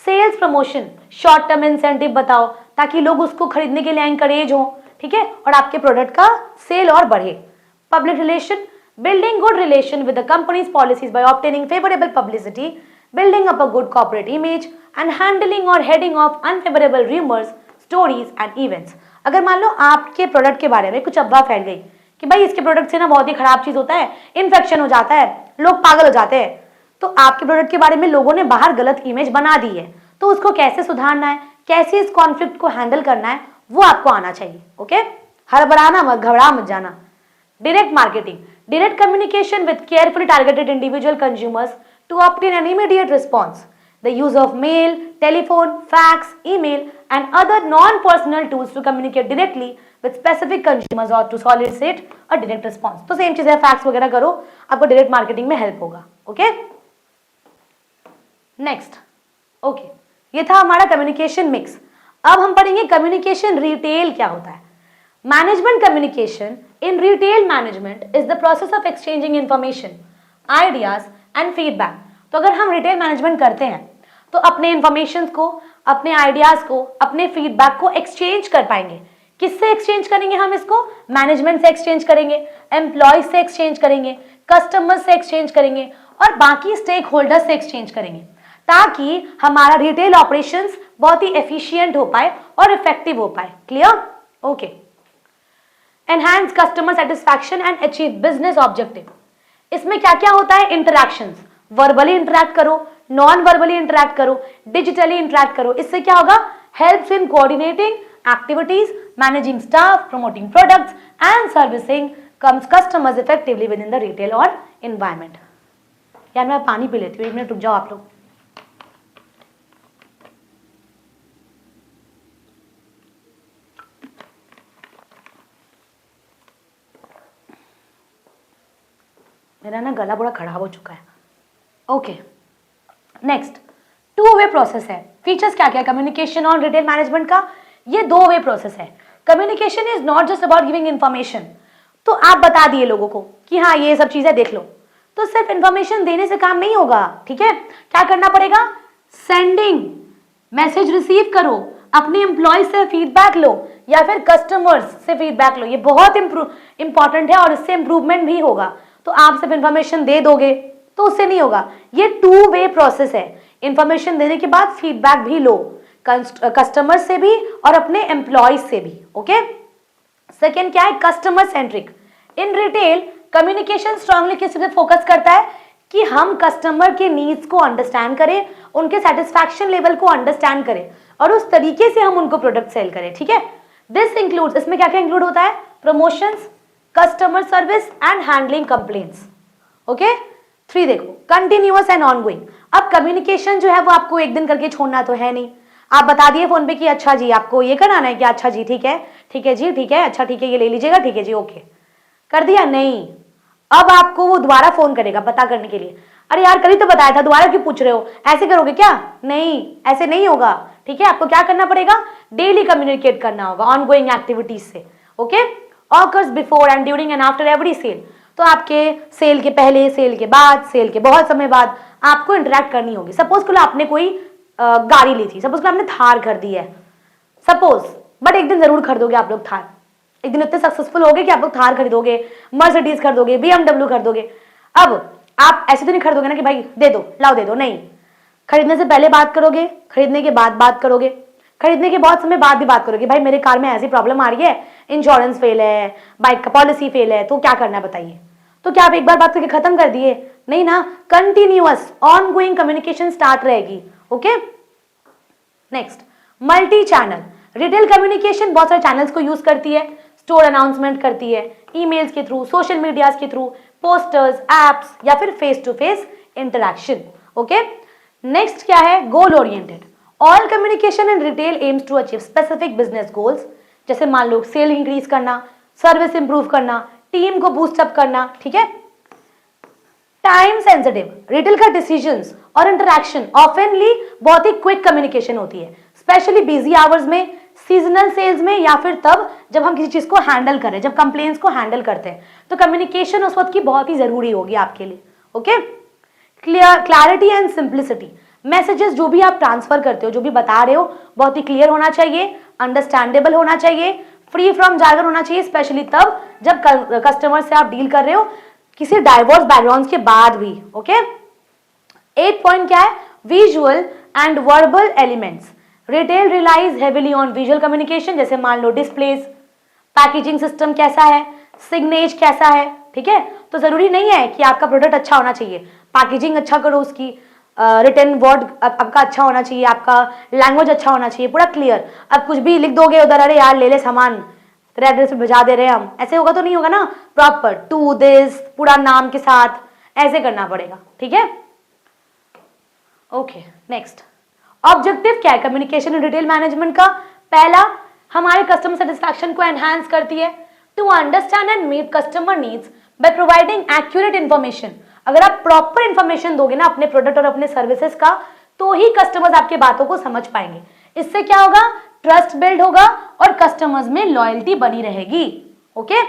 Sales promotion, short term incentive बताओ, ताकि लोग उसको खरीदने के लिए एनकरेज हो, ठीक है, और आपके प्रोडक्ट का सेल और बढ़े। Public relation, building good relation with the company's policies by obtaining favorable publicity, building up a good corporate image and handling or heading off unfavorable rumors, stories and events। अगर मान लो आपके product के बारे में कुछ अफवाह फैल गई कि भाई इसके प्रोडक्ट से ना बहुत ही खराब चीज होता है, इन्फेक्शन हो जाता है, लोग पागल हो जाते हैं, तो आपके प्रोडक्ट के बारे में लोगों ने बाहर गलत इमेज बना दी है, तो उसको कैसे सुधारना है, कैसे इस कॉन्फ्लिक्ट को हैंडल करना है, वो आपको आना चाहिए। ओके, हड़बड़ाना मत, घबरा मत जाना। Direct marketing, direct communication with carefully targeted individual consumers to obtain an immediate response. The use of mail, telephone, fax, email and other non-personal tools to communicate directly with specific consumers or to solicit a direct response. तो same चीज है, fax वगैरह करो, आपको direct marketing में help होगा। Okay, next. Okay, ये था हमारा कम्युनिकेशन मिक्स। अब हम पढ़ेंगे कम्युनिकेशन रिटेल क्या होता है। Management communication in retail management is the process of exchanging information, ideas and feedback। तो अगर हम रिटेल मैनेजमेंट करते हैं तो अपने इंफॉर्मेशन को, अपने आइडियाज को, अपने फीडबैक को एक्सचेंज कर पाएंगे। किससे एक्सचेंज करेंगे हम इसको? मैनेजमेंट से एक्सचेंज करेंगे, एम्प्लॉयज से एक्सचेंज करेंगे, कस्टमर से एक्सचेंज करेंगे और बाकी स्टेक होल्डर्स से एक्सचेंज करेंगे, ताकि हमारा रिटेल ऑपरेशंस बहुत ही एफिशिएंट हो पाए और इफेक्टिव हो पाए। Clear? Okay. Enhance customer satisfaction and achieve business objective। इसमें क्या क्या होता है? इंटरैक्शंस, वर्बली इंटरैक्ट करो, नॉन वर्बली इंटरैक्ट करो, डिजिटली इंटरैक्ट करो। इससे क्या होगा? Helps in coordinating activities, managing staff, promoting products and servicing customers effectively with in the retail और एनवायरमेंट। यार मैं पानी पी लेती हूँ, 1 मिनट रुक जाओ आप लोग। मेरा ना गला बड़ा खराब हो चुका है। ओके, नेक्स्ट, 2 वे प्रोसेस है। फीचर्स क्या क्या है कम्युनिकेशन और रिटेल मैनेजमेंट का? ये 2 वे प्रोसेस है। Communication is not just about giving information. तो आप बता दिए लोगों को कि हाँ ये सब चीजें देख लो, तो सिर्फ इंफॉर्मेशन देने से काम नहीं होगा, ठीक है। क्या करना पड़ेगा? सेंडिंग, मैसेज रिसीव करो, अपने एम्प्लॉय से फीडबैक लो या फिर कस्टमर्स से फीडबैक लो। ये बहुत इंपॉर्टेंट है और इससे इंप्रूवमेंट भी होगा। तो आप सिर्फ इंफॉर्मेशन दे दोगे तो उससे नहीं होगा। ये 2 वे प्रोसेस है। इंफॉर्मेशन देने के बाद फीडबैक भी लो, कस्टमर से भी और अपने एम्प्लॉयज से भी। ओके, सेकेंड क्या है? Customer centric. In retail communication strongly किस पे फोकस करता है कि हम कस्टमर के नीड्स को अंडरस्टैंड करें, उनके सेटिस्फैक्शन लेवल को अंडरस्टैंड करें और उस तरीके से हम उनको प्रोडक्ट सेल करें, ठीक है। दिस इंक्लूड्स, इसमें क्या क्या इंक्लूड होता है? Promotions, customer service and handling complaints. Okay, 3 देखो, कंटिन्यूअस एंड ऑनगोइंग। अब कम्युनिकेशन जो है वो आपको एक दिन करके छोड़ना तो है नहीं। आप बता दिए फोन पे कि अच्छा जी आपको ये कराना है, क्या अच्छा जी ठीक है, ठीक है जी ठीक है, अच्छा ठीक है ये ले लीजिएगा, ठीक है जी ओके, कर दिया? नहीं, अब आपको वो दोबारा फोन करेगा पता करने के लिए, अरे यार कल ही तो बताया था, दोबारा क्यों पूछ रहे हो, ऐसे करोगे क्या? नहीं, ऐसे नहीं होगा, ठीक है। आपको क्या करना पड़ेगा? डेली कम्युनिकेट करना होगा ऑनगोइंग एक्टिविटीज से। Okay, occurs before and during and after every sale. तो आपके सेल के पहले, सेल के बाद, सेल के बहुत समय बाद आपको इंटरेक्ट करनी होगी। सपोज करो आपने कोई गाड़ी ली थी, सपोज करो आपने थार खरीदी है, सपोज, बट एक दिन जरूर खरीदोगे आप लोग थार। एक दिन इतने सक्सेसफुल होगे कि आप लोग थार खरीदोगे, मर्सिडीज खरीदोगे, BMW खरीदोगे। अब आप ऐसे तो नहीं खरीदोगे ना कि भाई दे दो, लाओ दे दो, नहीं। खरीदने से पहले बात करोगे, खरीदने के बाद बात करोगे, खरीदने के बहुत समय बाद भी बात करोगे, भाई मेरे कार में ऐसी प्रॉब्लम आ रही है, इंश्योरेंस फेल है, बाइक का पॉलिसी फेल है, तो क्या करना है बताइए। तो क्या आप एक बार बात करके खत्म कर दिए? नहीं ना, कंटिन्यूअस ऑनगोइंग कम्युनिकेशन स्टार्ट रहेगी। Okay, next, multi channel. Retail communication बहुत सारे चैनल्स को यूज करती है, स्टोर अनाउंसमेंट करती है, ईमेल्स के थ्रू, सोशल मीडिया के थ्रू, पोस्टर्स, एप्स या फिर face to face interaction. Okay, next क्या है? Goal oriented. All communication in retail aims to achieve specific business goals. जैसे मान लो सेल इंक्रीज करना, सर्विस इंप्रूव करना, टीम को बूस्ट अप करना, ठीक है। Time sensitive. रिटेल का डिसीजंस और इंटरैक्शन ऑफनली बहुत ही क्विक कम्युनिकेशन होती है, स्पेशली बिजी आवर्स में, सीजनल सेल्स में या फिर तब जब हम किसी चीज को हैंडल करें, जब कंप्लेंट्स को हैंडल करते हैं, तो कम्युनिकेशन उस वक्त की बहुत ही जरूरी होगी आपके लिए। Okay, clarity and simplicity. Messages जो भी आप ट्रांसफर करते हो, जो भी बता रहे हो, बहुत ही क्लियर होना चाहिए, अंडरस्टैंडेबल होना चाहिए, फ्री फ्रॉम जार्गन होना चाहिए, स्पेशली तब जब कस्टमर से आप डील कर रहे हो किसी डाइवर्स बैकग्राउंड के बाद भी। ओके, 8 पॉइंट क्या है, visual and verbal elements. Retail relies heavily on visual communication, जैसे मान लो डिस्प्लेज, पैकेजिंग सिस्टम कैसा है, सिग्नेज कैसा है, ठीक है। तो जरूरी नहीं है कि आपका प्रोडक्ट अच्छा होना चाहिए, पैकेजिंग अच्छा करो, उसकी रिटर्न वर्ड आपका अच्छा होना चाहिए, आपका लैंग्वेज अच्छा होना चाहिए, पूरा क्लियर। अब कुछ भी लिख दोगे उधर, अरे यार ले ले सामान, तेरे एड्रेस पे भिजा दे रहे हैं हम, ऐसे होगा तो नहीं होगा ना। प्रॉपर टू दिस, पूरा नाम के साथ ऐसे करना पड़ेगा, ठीक है। ओके, नेक्स्ट ऑब्जेक्टिव क्या है कम्युनिकेशन इन रिटेल मैनेजमेंट का। पहला, हमारे कस्टमर सेटिस्फैक्शन को एनहांस करती है, to understand and meet customer needs by providing accurate information. अगर आप प्रॉपर इंफॉर्मेशन दोगे ना अपने प्रोडक्ट और अपने सर्विसेज का, तो ही कस्टमर्स आपकी बातों को समझ पाएंगे। इससे क्या होगा, ट्रस्ट बिल्ड होगा और कस्टमर्स में लॉयल्टी बनी रहेगी। ओके,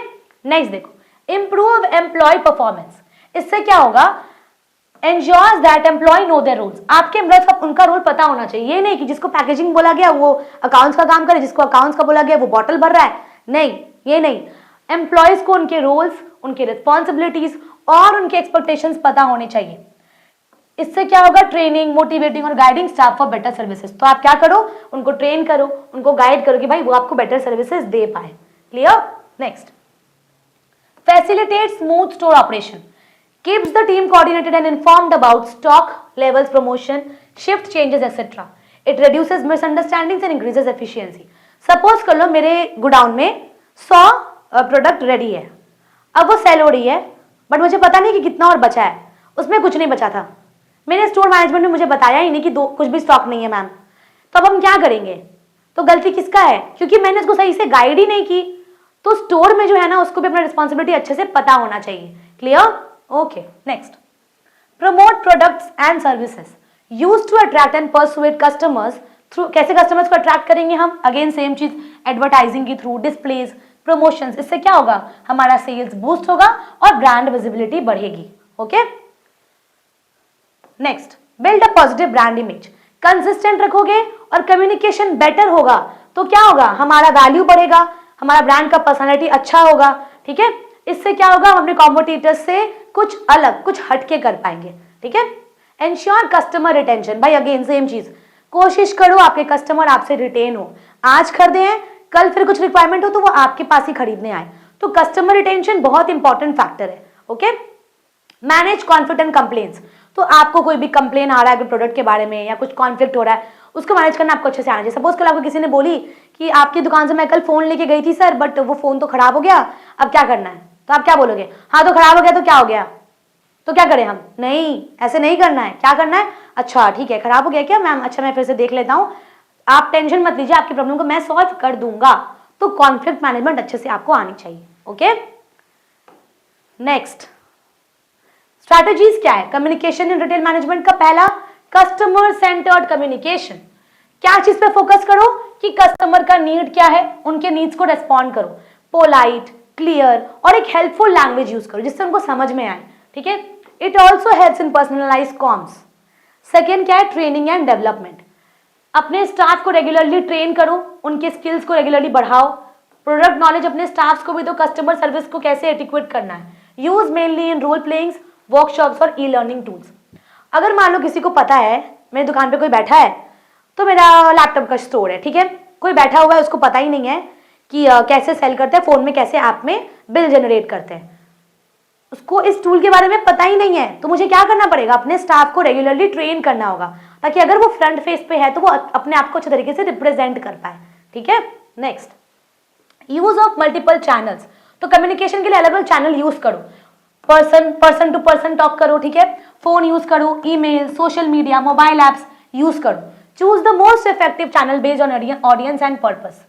नेक्स्ट देखो, इंप्रूव एम्प्लॉय परफॉर्मेंस। इससे क्या होगा, ensures that employee know their roles. आपके एम्प्लॉयज को उनका रोल पता होना चाहिए। ये नहीं कि जिसको पैकेजिंग बोला गया वो अकाउंट्स का काम करे, जिसको अकाउंट्स का बोला गया वो बॉटल भर रहा है, नहीं, ये नहीं। एम्प्लॉयज को उनके रोल्स, उनके रिस्पॉन्सिबिलिटीज और उनके एक्सपेक्टेशंस पता होने चाहिए। इससे क्या होगा, ट्रेनिंग, मोटिवेटिंग और guiding staff for better services. तो आप क्या करो, उनको ट्रेन करो, उनको गाइड करो कि भाई वो आपको बेटर सर्विसेज दे पाए। Clear. Next, facilitate smooth store operation, keeps the team coordinated and informed about stock levels, promotion, shift changes etc. It reduces misunderstandings and increases efficiency. Suppose कर लो मेरे गोडाउन में 100 प्रोडक्ट रेडी है, अब वो cell हो रही है, बट मुझे पता नहीं कि कितना और बचा है, उसमें कुछ नहीं बचा था, मेरे स्टोर मैनेजमेंट ने मुझे बताया ही नहीं कि कुछ भी स्टॉक नहीं है मैम। तो अब हम क्या करेंगे, तो गलती किसका है, क्योंकि मैंने उसको सही से गाइड ही नहीं की। तो स्टोर में जो है ना उसको भी अपना रिस्पॉन्सिबिलिटी अच्छे से पता होना चाहिए। Clear. Okay, next, promote products and services used to attract and persuade customers through. कैसे कस्टमर्स को अट्रैक्ट करेंगे हम, अगेन सेम चीज, एडवर्टाइजिंग के थ्रू, डिस्प्लेज, प्रमोशंस। इससे क्या होगा, हमारा सेल्स बूस्ट होगा और ब्रांड विजिबिलिटी बढ़ेगी। Okay, next, build a positive brand image. Consistent रखोगे और कम्युनिकेशन बेटर होगा तो क्या होगा, हमारा वैल्यू बढ़ेगा, हमारा ब्रांड का पर्सनालिटी अच्छा होगा, ठीक है। इससे क्या होगा, हम अपने कॉम्पिटिटर्स से कुछ अलग, कुछ हटके कर पाएंगे, ठीक है। एंश्योर कस्टमर रिटेंशन, भाई अगेन सेम चीज, कोशिश करो आपके कस्टमर आपसे रिटेन हो। आज खरीदे हैं, कल फिर कुछ रिक्वायरमेंट हो तो वो आपके पास ही खरीदने आए। तो कस्टमर रिटेंशन बहुत इंपॉर्टेंट फैक्टर है। Okay, manage conflict and complaints. तो आपको कोई भी कंप्लेन आ रहा है प्रोडक्ट के बारे में या कुछ कॉन्फ्लिक्ट हो रहा है, उसको मैनेज करना आपको अच्छे से आना चाहिए। सपोज कल आपको किसी ने बोली कि आपकी दुकान से मैं कल फोन लेके गई थी सर, बट वो फोन तो खराब हो गया, अब क्या करना है, तो आप क्या बोलोगे, हाँ तो खराब हो गया तो क्या हो गया, तो क्या करें हम, नहीं ऐसे नहीं करना है। क्या करना है, अच्छा ठीक है खराब हो गया क्या मैम, अच्छा मैं फिर से देख लेता हूँ, आप टेंशन मत लीजिए, आपकी प्रॉब्लम को मैं सॉल्व कर दूंगा। तो कॉन्फ्लिक्ट मैनेजमेंट अच्छे से आपको आनी चाहिए। ओके, नेक्स्ट, स्ट्रैटेजीज क्या है कम्युनिकेशन इन रिटेल मैनेजमेंट का। पहला, कस्टमर सेंटर्ड कम्युनिकेशन। क्या चीज पे फोकस करो कि कस्टमर का नीड क्या है, उनके नीड्स को रेस्पॉन्ड करो, पोलाइट, क्लियर और एक हेल्पफुल लैंग्वेज यूज करो जिससे उनको समझ में आए, ठीक है। It also helps in personalize comms. Second क्या है, ट्रेनिंग एंड डेवलपमेंट। अपने स्टाफ को रेगुलरली ट्रेन करो, उनके स्किल्स को रेगुलरली बढ़ाओ। प्रोडक्ट नॉलेज अपने स्टाफ को भी दो, कस्टमर सर्विस को कैसे एडिक्वेट करना है। Use mainly in role playings, workshops और ई लर्निंग टूल्स। अगर मान लो किसी को पता है मेरी दुकान पे कोई बैठा है, तो मेरा लैपटॉप का स्टोर है, ठीक है, कोई बैठा हुआ है उसको पता ही नहीं है कि कैसे सेल करते हैं, फोन में कैसे ऐप में बिल जनरेट करते हैं, उसको इस टूल के बारे में पता ही नहीं है। तो मुझे क्या करना पड़ेगा, अपने स्टाफ को रेगुलरली ट्रेन करना होगा ताकि अगर वो फ्रंट फेस पे है तो वो अपने आप को अच्छे तरीके से रिप्रेजेंट कर पाए, ठीक है। Next, use of multiple channels. तो कम्युनिकेशन के लिए अलग अलग चैनल यूज करो, पर्सन टू पर्सन टॉक करो, ठीक है, फोन यूज करो, email, social media, mobile apps use करो। Choose the most effective channel based on audience and purpose.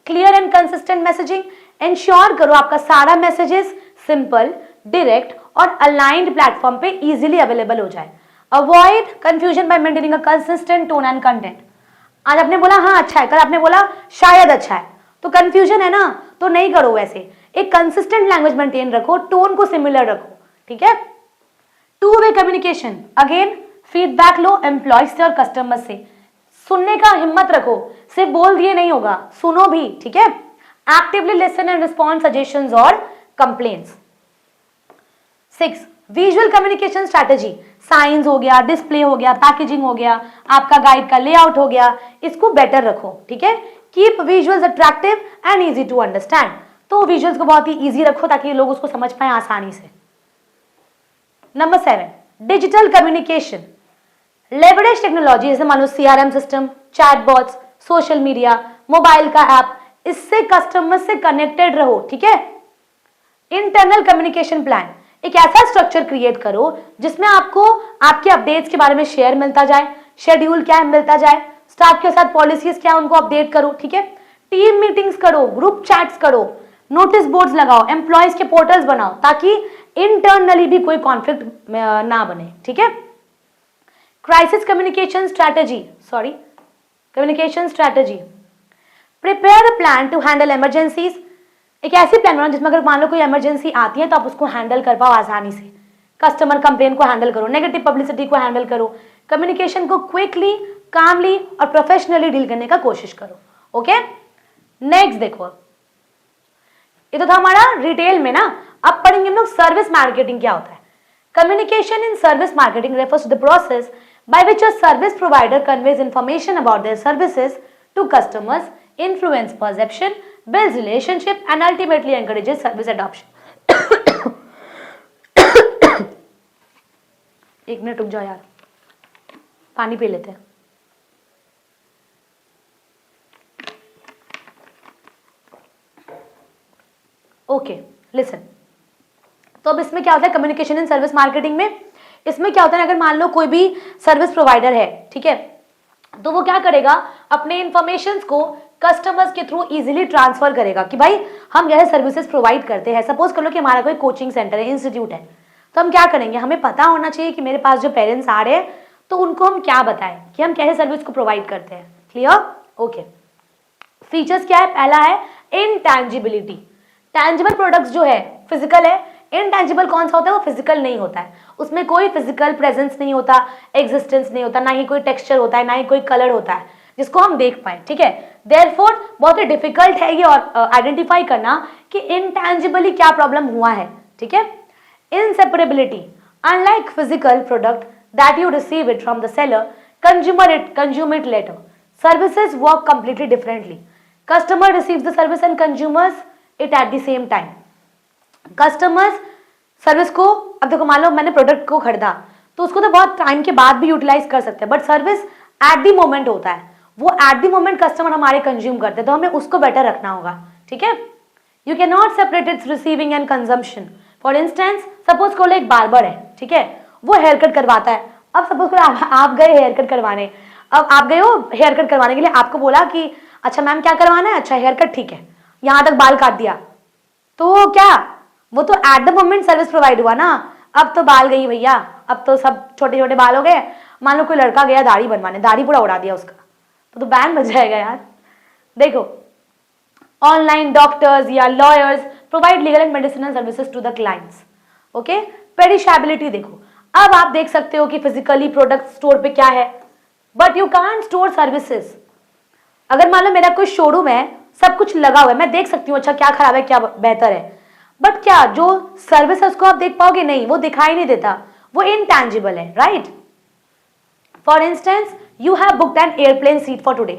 Clear and consistent messaging. Ensure करो आपका सारा मैसेजेस सिंपल, डायरेक्ट और अलाइंड प्लेटफॉर्म पे इजीली अवेलेबल हो जाए। Avoid confusion by maintaining a consistent tone and content. आज आपने बोला हाँ अच्छा है, कल आपने बोला शायद अच्छा है, तो कंफ्यूजन है ना, तो नहीं करो वैसे। एक कंसिस्टेंट लैंग्वेज मेंटेन रखो, टोन को सिमिलर रखो, ठीक है। Two way communication, again feedback लो एम्प्लॉयज से और कस्टमर से। सुनने का हिम्मत रखो, सिर्फ बोल दिए नहीं होगा, सुनो भी, ठीक है। Actively listen and respond suggestions और complaints. 6 visual communication strategy, science हो गया, डिस्प्ले हो गया, पैकेजिंग हो गया, आपका गाइड का लेआउट हो गया, इसको बेटर रखो, ठीक है। Keep visuals attractive and easy to understand, तो विजुअल्स को बहुत ही इजी रखो ताकि लोग उसको समझ पाए आसानी से। Number 7 digital communication, leverage technology, जैसे मान लो CRM system, chatbots, social media, mobile का ऐप, इससे कस्टमर से कनेक्टेड रहो, ठीक है। इंटरनल कम्युनिकेशन प्लान, एक ऐसा स्ट्रक्चर क्रिएट करो जिसमें आपको आपके अपडेट्स के बारे में शेयर मिलता जाए, शेड्यूल क्या है मिलता जाए, स्टाफ के साथ पॉलिसीज क्या है उनको अपडेट करो, ठीक है। टीम मीटिंग्स करो, ग्रुप चैट्स करो, नोटिस बोर्ड्स लगाओ, एम्प्लॉयज के पोर्टल्स बनाओ ताकि इंटरनली भी कोई कॉन्फ्लिक्ट ना बने, ठीक है। Crisis communication strategy, prepare a plan to handle emergencies, एक ऐसी प्लान बनाओ जिसमें अगर मान लो कोई इमरजेंसी आती है तो आप उसको हैंडल कर पाओ आसानी से। कस्टमर कंप्लेन को हैंडल करो, नेगेटिव पब्लिसिटी को हैंडल करो, कम्युनिकेशन को क्विकली, कामली और प्रोफेशनली डील करने का कोशिश करो, ओके। नेक्स्ट देखो, ये तो था हमारा रिटेल में ना, अब पढ़ेंगे हम लोग सर्विस मार्केटिंग क्या होता है। Communication in service marketing refers to the process by which a service provider conveys information about their services to customers, influence perception, builds relationship and ultimately encourages service adoption. एक minute रुक जाओ यार, पानी P लेते हैं। Okay listen, तो अब इसमें क्या होता है कम्युनिकेशन इन सर्विस मार्केटिंग में, इसमें क्या होता है अगर मान लो कोई भी सर्विस प्रोवाइडर है, ठीक है, तो वो क्या करेगा अपने इंफॉर्मेशंस को कस्टमर्स के थ्रू इजीली ट्रांसफर करेगा कि भाई हम जैसे सर्विसेज प्रोवाइड करते हैं। सपोज कर लो कि हमारा कोई कोचिंग सेंटर है, इंस्टीट्यूट है, तो हम क्या करेंगे, हमें पता होना चाहिए कि मेरे पास जो पेरेंट्स आ रहे हैं तो उनको हम क्या बताएं कि हम कैसे सर्विस को प्रोवाइड करते हैं। Clear, okay. फीचर्स क्या है, पहला है इनटैंजिबिलिटी, टैंजिबल प्रोडक्ट्स जो है फिजिकल है, इनटैंजिबल कौन सा होता है, वो फिजिकल नहीं होता है, उसमें कोई फिजिकल प्रेजेंस नहीं होता, एग्जिस्टेंस नहीं होता, ना ही कोई टेक्सचर होता है, ना ही कोई कलर होता है जिसको हम देख पाए, ठीक है। देयरफॉर बहुत ही डिफिकल्ट है ये और आइडेंटिफाई करना कि इनटैंजिबली क्या प्रॉब्लम हुआ है, ठीक है। Inseparability, unlike physical product that you receive it from the seller, consume it later, services work completely differently, customer receives the service and consumers it at the same time. Customers service को, अब देखो मान लो मैंने product को खरीदा तो उसको तो बहुत टाइम के बाद भी यूटिलाइज कर सकते हैं, but service eight the moment होता है, वो एट द मोमेंट कस्टमर हमारे कंज्यूम करते हैं, तो हमें उसको बेटर रखना होगा, ठीक है। You can not separate it's receiving end consumption. For instance suppose को एक बार्बर है, ठीक है, वो हेयर कट करवाता है, अब सपोज को आप गए हेयर कट करवाने, अब आप गए हो हेयर कट करवाने के लिए, आपको बोला कि अच्छा मैम क्या करवाना है, अच्छा हेयर कट, ठीक है, यहाँ तक बाल काट दिया, तो क्या वो तो eight the moment service provide हुआ ना, अब तो बाल गई भैया, अब तो सब छोटे छोटे बाल हो गए। मान लो कोई लड़का गया दाढ़ी बनवाने, दाढ़ी पूरा उड़ा दिया उसका, तो बैन बच जाएगा यार। देखो ऑनलाइन डॉक्टर्स या lawyers provide legal and medicinal services to the clients, okay. Perishability, देखो अब आप देख सकते हो कि फिजिकली प्रोडक्ट स्टोर पे क्या है, but you can't store services. अगर मान लो मेरा कोई शोरूम है, सब कुछ लगा हुआ है, मैं देख सकती हूँ अच्छा क्या खराब है क्या बेहतर है, बट क्या जो सर्विस है उसको आप देख पाओगे, नहीं, वो दिखाई नहीं देता, वो इनटैंजिबल है, right. For instance you have booked an airplane seat for today,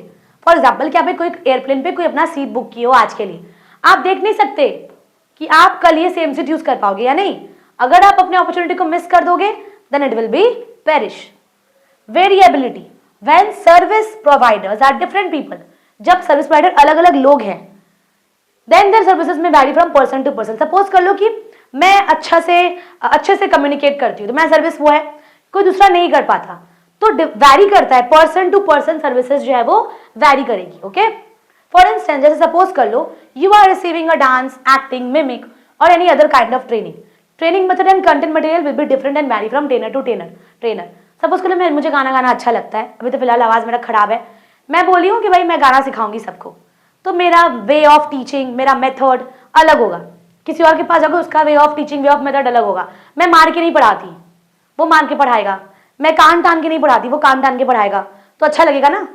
for example क्या कोई एयरप्लेन पे कोई अपना सीट बुक किए हो आज के लिए, आप देख नहीं सकते कि आप कल ये सेम सीट यूज कर पाओगे या नहीं। अगर आप अपने अपॉर्चुनिटी को मिस कर दोगे then it will be perish. Variability, when service providers are different people, जब सर्विस प्रोवाइडर अलग अलग लोग हैं, देन देयर सर्विसेज में vary from person to person. Suppose कर लो कि मैं अच्छे से कम्युनिकेट करती हूँ तो मैं सर्विस वो है, कोई दूसरा नहीं कर पाता, तो वैरी करता है, पर्सन टू पर्सन सर्विसेज जो है वो वैरी करेगी, ओके। फॉर इंस्टेंस जैसे सपोज कर लो you are receiving a dance, acting, mimic और any other kind of training method and content material will be different and vary from trainer to trainer. Suppose कर लो मुझे गाना गाना अच्छा लगता है, अभी तो फिलहाल आवाज मेरा खराब है, मैं बोली हूँ कि भाई मैं गाना सिखाऊंगी सबको, तो मेरा वे ऑफ टीचिंग, मेरा मेथड अलग होगा, किसी और के पास जाकर उसका way of teaching, way of method अलग होगा। मैं मार के नहीं पढ़ाती, वो मार के पढ़ाएगा, मैं कान तान के नहीं पढ़ाती, वो कान तान के पढ़ाएगा, तो अच्छा लगेगा ना,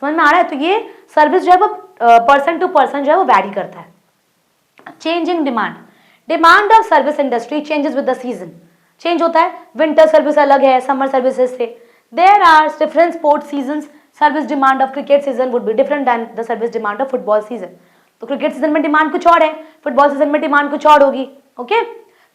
समझ में आ रहा है? तो ये सर्विस जो है वो पर्सन टू पर्सन जो है वो वैरी करता है। Changing demand, demand of service industry changes with the season, change होता है। विंटर सर्विस अलग है समर सर्विसेज से। There are different sports seasons, service demand of cricket season would be different than the service demand of football season. तो cricket season में demand कुछ और है, फुटबॉल सीजन में डिमांड कुछ और होगी। Okay,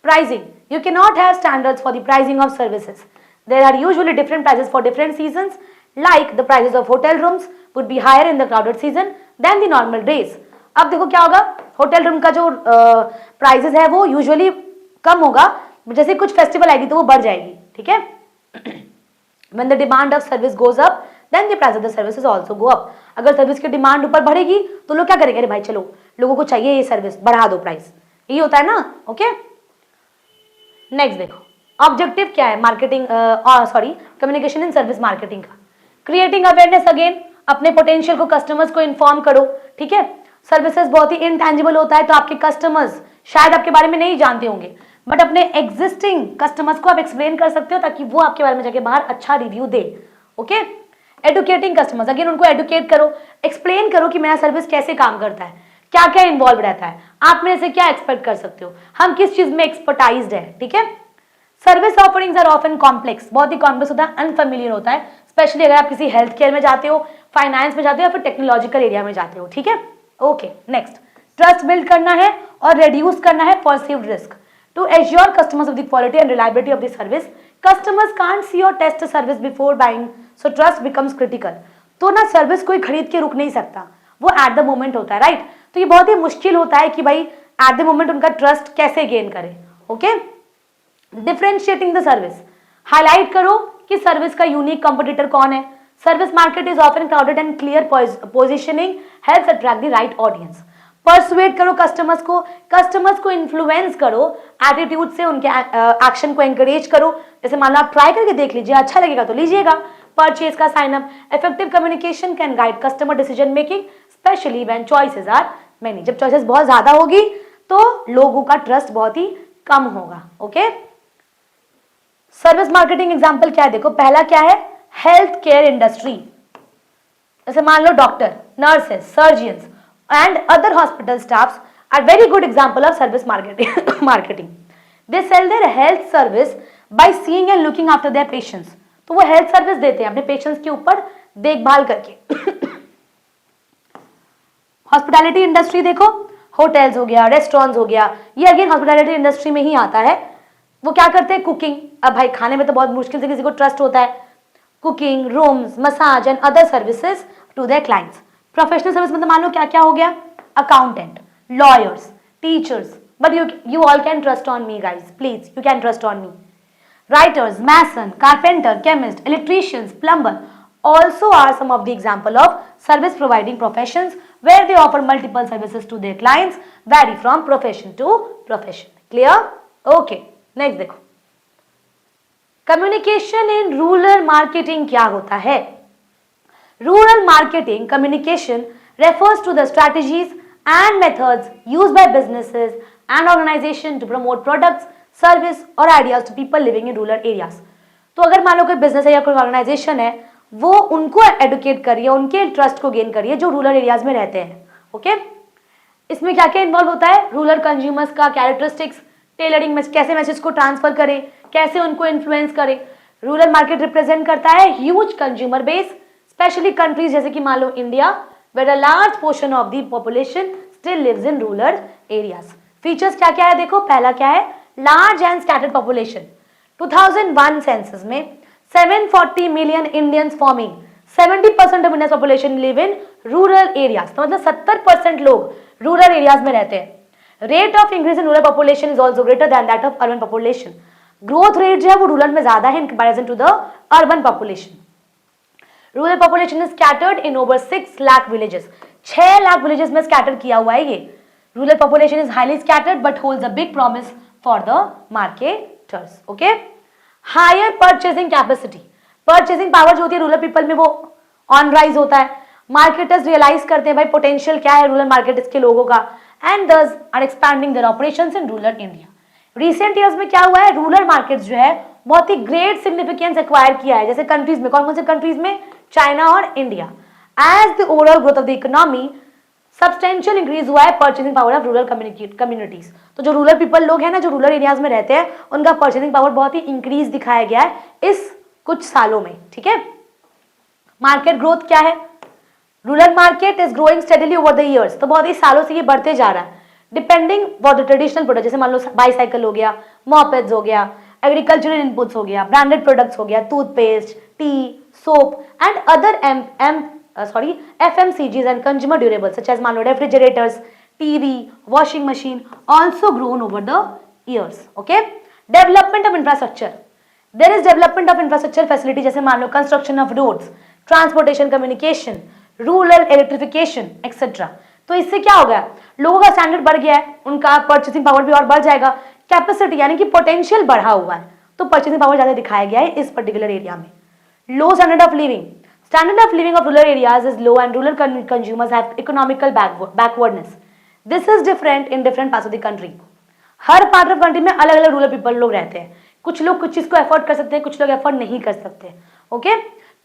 pricing, you cannot have standards for the pricing of services. There are usually different prices for different seasons, like the prices of hotel rooms would be higher in the crowded season than the normal days. अब देखो क्या होगा, hotel room का जो prices है वो usually कम होगा, जैसे कुछ फेस्टिवल आएगी तो वो बढ़ जाएगी, ठीक है। When the demand of service goes up, then the price of the services also go up. अगर सर्विस की डिमांड ऊपर बढ़ेगी तो लोग क्या करेंगे, अरे भाई चलो लोगों को चाहिए ये सर्विस, बढ़ा दो प्राइस, यही होता है ना। ओके, नेक्स्ट देखो, ऑब्जेक्टिव क्या है marketing communication in service marketing का। क्रिएटिंग अवेयरनेस, अगेन अपने पोटेंशियल को कस्टमर्स को इन्फॉर्म करो, ठीक है। सर्विसेज बहुत ही इनटैंजिबल होता है, तो आपके कस्टमर्स शायद आपके बारे में नहीं जानते होंगे, बट अपने एग्जिस्टिंग कस्टमर्स को आप एक्सप्लेन कर सकते हो ताकि वो आपके बारे में जाके बाहर अच्छा रिव्यू दे। ओके, एडुकेटिंग कस्टमर्स, अगेन उनको एडुकेट करो, एक्सप्लेन करो कि मेरा सर्विस कैसे काम करता है, क्या क्या इन्वॉल्व रहता है, आप मेरे से क्या एक्सपेक्ट कर सकते हो, हम किस चीज में एक्सपर्टाइज्ड है, ठीक है। Service offerings are often complex, बहुत ही कॉम्प्लेक्स होता है, अनफेमिलियर होता है, स्पेशली अगर आप किसी हेल्थ केयर में जाते हो, फाइनेंस में जाते हो या फिर टेक्नोलॉजिकल एरिया में जाते हो, ठीक है। ओके, नेक्स्ट, ट्रस्ट बिल्ड करना है और रिड्यूस करना है perceived risk to assure customers of the quality and reliability of the service. Customers can't see और test service before buying, so trust becomes critical. तो ना सर्विस कोई खरीद के रुक नहीं सकता, वो एट द मोमेंट होता है, राइट। तो ये बहुत ही मुश्किल होता है कि भाई एट द मोमेंट उनका ट्रस्ट कैसे गेन करे। Okay, differentiating the service, highlight करो कि सर्विस का यूनिक कंपटीटर कौन है। Service market is often crowded and clear positioning helps attract the right audience. Persuade करो कस्टमर्स को इन्फ्लुएंस करो, एटीट्यूड से उनके एक्शन को एंकरेज करो। जैसे मान लो आप ट्राई करके देख लीजिए, अच्छा लगेगा तो लीजिएगा, परचेज का sign up. Effective communication can guide customer decision making specially when choices are many. जब चॉइसेस बहुत ज्यादा होगी तो लोगों का ट्रस्ट बहुत ही कम होगा। ओके, सर्विस मार्केटिंग एग्जांपल क्या है देखो, पहला क्या है, हेल्थ केयर इंडस्ट्री। जैसे मान लो doctor, nurses, surgeons and other hospital staffs are very good example of service marketing. They sell their health service by seeing and looking after their patients. तो वो हेल्थ सर्विस देते हैं अपने patients के ऊपर देखभाल करके। हॉस्पिटैलिटी इंडस्ट्री देखो, होटल्स हो गया, रेस्टोरेंट्स हो गया, ये अगेन हॉस्पिटैलिटी इंडस्ट्री में ही आता है। वो क्या करते हैं, कुकिंग। अब भाई खाने में तो बहुत मुश्किल से किसी को ट्रस्ट होता है। Cooking, rooms, massage and other services to their clients. Professional service मतलब मान लो क्या क्या हो गया, accountant, lawyers, teachers, but you all can trust on me guys, please, you can trust on me. Writers, mason, carpenter, chemist, electricians, plumber also are some of the example of service providing professions where they offer multiple services to their clients, vary from profession to profession. Clear? Okay, next देखो, communication in rural marketing क्या होता है? Rural marketing communication refers to the strategies and methods used by businesses and organizations to promote products, service और ideas to people living in rural areas. तो अगर मान लो कोई business है या कोई ऑर्गेनाइजेशन है, वो उनको एडुकेट करिए, उनके ट्रस्ट को गेन करिए जो रूरल एरियाज में रहते हैं। ओके, इसमें क्या क्या इन्वॉल्व होता है, रूरल कंज्यूमर्स का कैरेक्टरिस्टिक्स, टेलरिंग, कैसे मैसेज को ट्रांसफर करें, कैसे उनको इन्फ्लुएंस करें। रूरल मार्केट रिप्रेजेंट करता है huge consumer base, specially countries जैसे कि मान लो India, where a large portion of the population still lives in rural areas. Features क्या क्या है देखो, पहला क्या है, large and scattered population. 2001 census में 740 million Indians forming 70% of Indian population live in rural areas. तो मतलब 70% लोग रूरल एरियाज में रहते हैं। Rate of increase in rural population is also greater than that of urban population. Growth rate जो है वो रूरल में ज्यादा है in comparison to the urban population. Rural population is scattered in over 6 lakh villages. 6 lakh villages में scatter किया हुआ है ये। Rural population is highly scattered but holds a big promise for the marketers. Okay, higher purchasing capacity, purchasing power जो होती है rural people में वो ऑन राइज होता है। मार्केटर्स रियलाइज करते हैं भाई पोटेंशियल क्या है रूरल मार्केट के लोगों का, and thus are expanding their operations in rural India. Recent years में क्या हुआ है, रूरल मार्केट्स जो है बहुत ही ग्रेट सिग्निफिकेंस एक्वायर किया है। जैसे कंट्रीज में, कौन कौन से कंट्रीज में, चाइना और India. As the overall growth of the economy substantial increase हुआ है purchasing power of rural communities. तो जो रूरल पीपल लोग हैं ना, जो रूरल एरियाज में रहते हैं, उनका परचेसिंग पावर बहुत ही इंक्रीज दिखाया गया है इस कुछ सालों में। ठीक है, मार्केट ग्रोथ क्या है? Rural market is growing steadily over the years, तो बहुत ही सालों से ये बढ़ते जा रहा है। Depending for the traditional product, जैसे मान लो बाईसाइकिल हो गया, मोपेड्स हो गया, एग्रीकल्चरल इनपुट्स हो गया, ब्रांडेड प्रोडक्ट्स हो गया, toothpaste, T, soap and other FMCGs and consumer durables such as मान लो refrigerators, TV, washing machine also grown over the years. Okay, development of infrastructure. There is development of infrastructure facility, जैसे मान लो construction of roads, transportation, communication, rural electrification, etc. तो इससे क्या होगा? लोगों का standard बढ़ गया है, उनका परचेसिंग पावर भी और बढ़ जाएगा। कैपेसिटी यानी कि पोटेंशियल बढ़ा हुआ है, तो परचेसिंग पावर ज्यादा दिखाया गया है इस पर्टिकुलर एरिया में। Low standard of living, standard of living of rural areas is low and rural consumers have economical backwardness. This is different in different parts of the country. Her part of country में अलग अलग rural people लोग रहते हैं। कुछ लोग कुछ चीज को एफोर्ड कर सकते हैं, कुछ लोग एफोर्ड नहीं कर सकते। Okay,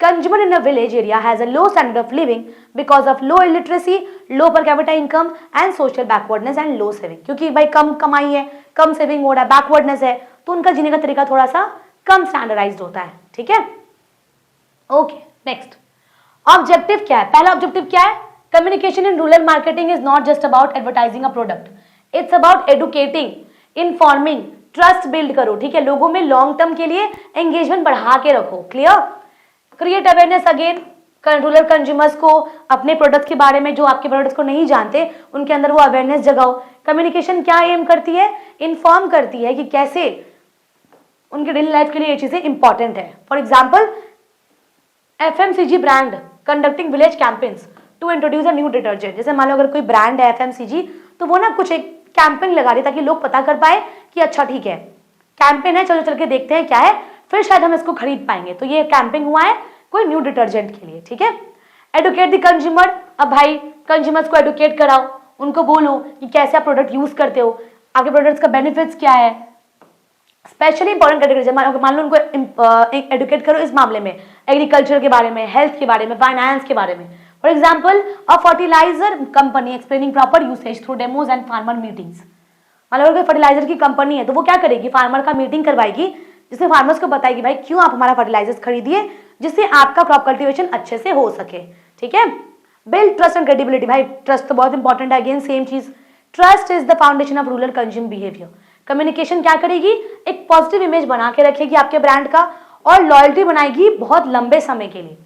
consumer in a village area has a low standard of living because of low illiteracy, low per capita income and social backwardness and low saving. क्योंकि भाई कम कमाई है, कम सेविंग हो रहा है, बैकवर्डनेस है, तो उनका जीने का तरीका थोड़ा सा कम स्टैंडर्डाइज्ड होता है। ठीक है, ओके, नेक्स्ट ऑब्जेक्टिव क्या है? पहला ऑब्जेक्टिव क्या है? Communication in rural marketing is not just about advertising a product, it's about educating, informing, trust build करो। ठीक है, लोगों में लॉन्ग टर्म के लिए एंगेजमेंट बढ़ा के रखो। Clear? Create awareness again, rural consumers को अपने प्रोडक्ट्स के बारे में, जो आपके प्रोडक्ट्स को नहीं जानते, उनके अंदर वो अवेयरनेस जगाओ। कम्युनिकेशन क्या एम करती है? इन्फॉर्म करती है कि कैसे उनके डेली लाइफ के लिए ये चीजें इंपॉर्टेंट है। For example FMCG brand conducting village campaigns to introduce a new detergent. जैसे मान लो अगर कोई ब्रांड है FMCG, तो वो ना कुछ एक कैंपेन लगा रही है ताकि लोग पता कर पाए कि अच्छा ठीक है कैंपेन है, चलो चल के देखते हैं क्या है, फिर शायद हम इसको खरीद पाएंगे। तो ये कैंपेन हुआ है कोई न्यू डिटर्जेंट के लिए। ठीक है, एडुकेट द कंज्यूमर, अब भाई कंज्यूमर्स को एडुकेट कराओ, उनको बोलो कि कैसे आप प्रोडक्ट यूज करते हो, आपके प्रोडक्ट्स का बेनिफिट्स क्या है। स्पेशली इंपॉर्टेंट कैटेगरी, मान लो उनको एडुकेट करो इस मामले में, एग्रीकल्चर के बारे में, हेल्थ के बारे में, फाइनेंस के बारे में। For example a fertilizer company explaining proper usage through demos and farmer meetings. मान लो अगर फर्टिलाइजर की कंपनी है, तो वो क्या करेगी? फार्मर का मीटिंग करवाएगी, जिसमें फार्मर्स को बताएगी भाई क्यों आप हमारा फर्टिलाइजर्स खरीदिए, जिससे आपका क्रॉप कल्टीवेशन अच्छे से हो सके। ठीक है, बिल्ड ट्रस्ट एंड क्रेडिबिलिटी, भाई ट्रस्ट तो बहुत इंपॉर्टेंट है। अगेन सेम चीज, trust is the foundation of rural consume behaviour. Communication क्या करेगी? एक पॉजिटिव इमेज बना के रखेगी आपके ब्रांड का, और लॉयल्टी बनाएगी बहुत लंबे समय के लिए।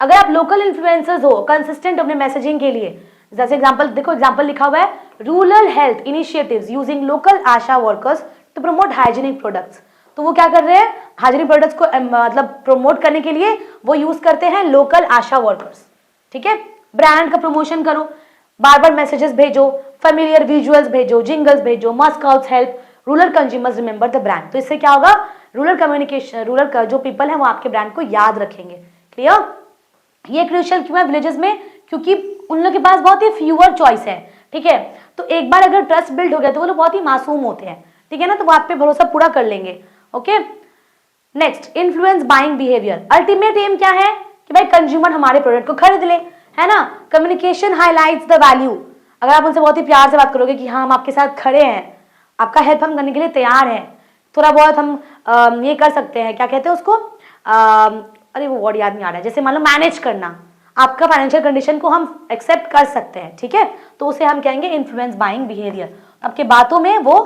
अगर आप लोकल इन्फ्लुएंसर्स हो, कंसिस्टेंट अपने मैसेजिंग के लिए, जैसे एग्जांपल देखो, एग्जांपल लिखा हुआ है rural health initiatives using local ASHA workers to promote hygienic products. तो वो क्या कर रहे हैं? हाइजीनिक प्रोडक्ट्स को मतलब प्रमोट करने के लिए वो यूज करते हैं लोकल आशा वर्कर्स। ठीक है, ब्रांड का प्रमोशन करो, बार बार मैसेजेस भेजो, फेमिलियर विजुअल्स भेजो, जिंगल्स भेजो, mascots help rural consumers remember the brand. तो इससे क्या होगा? रूरल कम्युनिकेशन, रूरल का जो पीपल है वो आपके ब्रांड को याद रखेंगे। क्लियर? ये क्रूशियल क्यों है विलेजेस में? क्योंकि उन लोगों के पास बहुत ही फ्यूअर चॉइस है। ठीक है, तो एक बार अगर ट्रस्ट बिल्ड हो गया तो वो लोग बहुत ही मासूम होते हैं। ठीक है ना, तो वो आप पे भरोसा पूरा कर लेंगे। Okay, next influence buying behaviour. Ultimate aim क्या है? कि भाई कंज्यूमर हमारे प्रोडक्ट को खरीद ले, है ना। Communication highlights the value. अगर आप उनसे बहुत ही प्यार से बात करोगे कि हाँ हम आपके साथ खड़े हैं, आपका हेल्प हम करने के लिए तैयार हैं, थोड़ा बहुत हम ये कर सकते हैं, क्या कहते हैं उसको, अरे वो वर्ड याद नहीं आ रहा है, जैसे मान लो मैनेज करना, आपका फाइनेंशियल कंडीशन को हम एक्सेप्ट कर सकते हैं। ठीक है, तो उसे हम कहेंगे इन्फ्लुएंस बाइंग बिहेवियर। आपके बातों में वो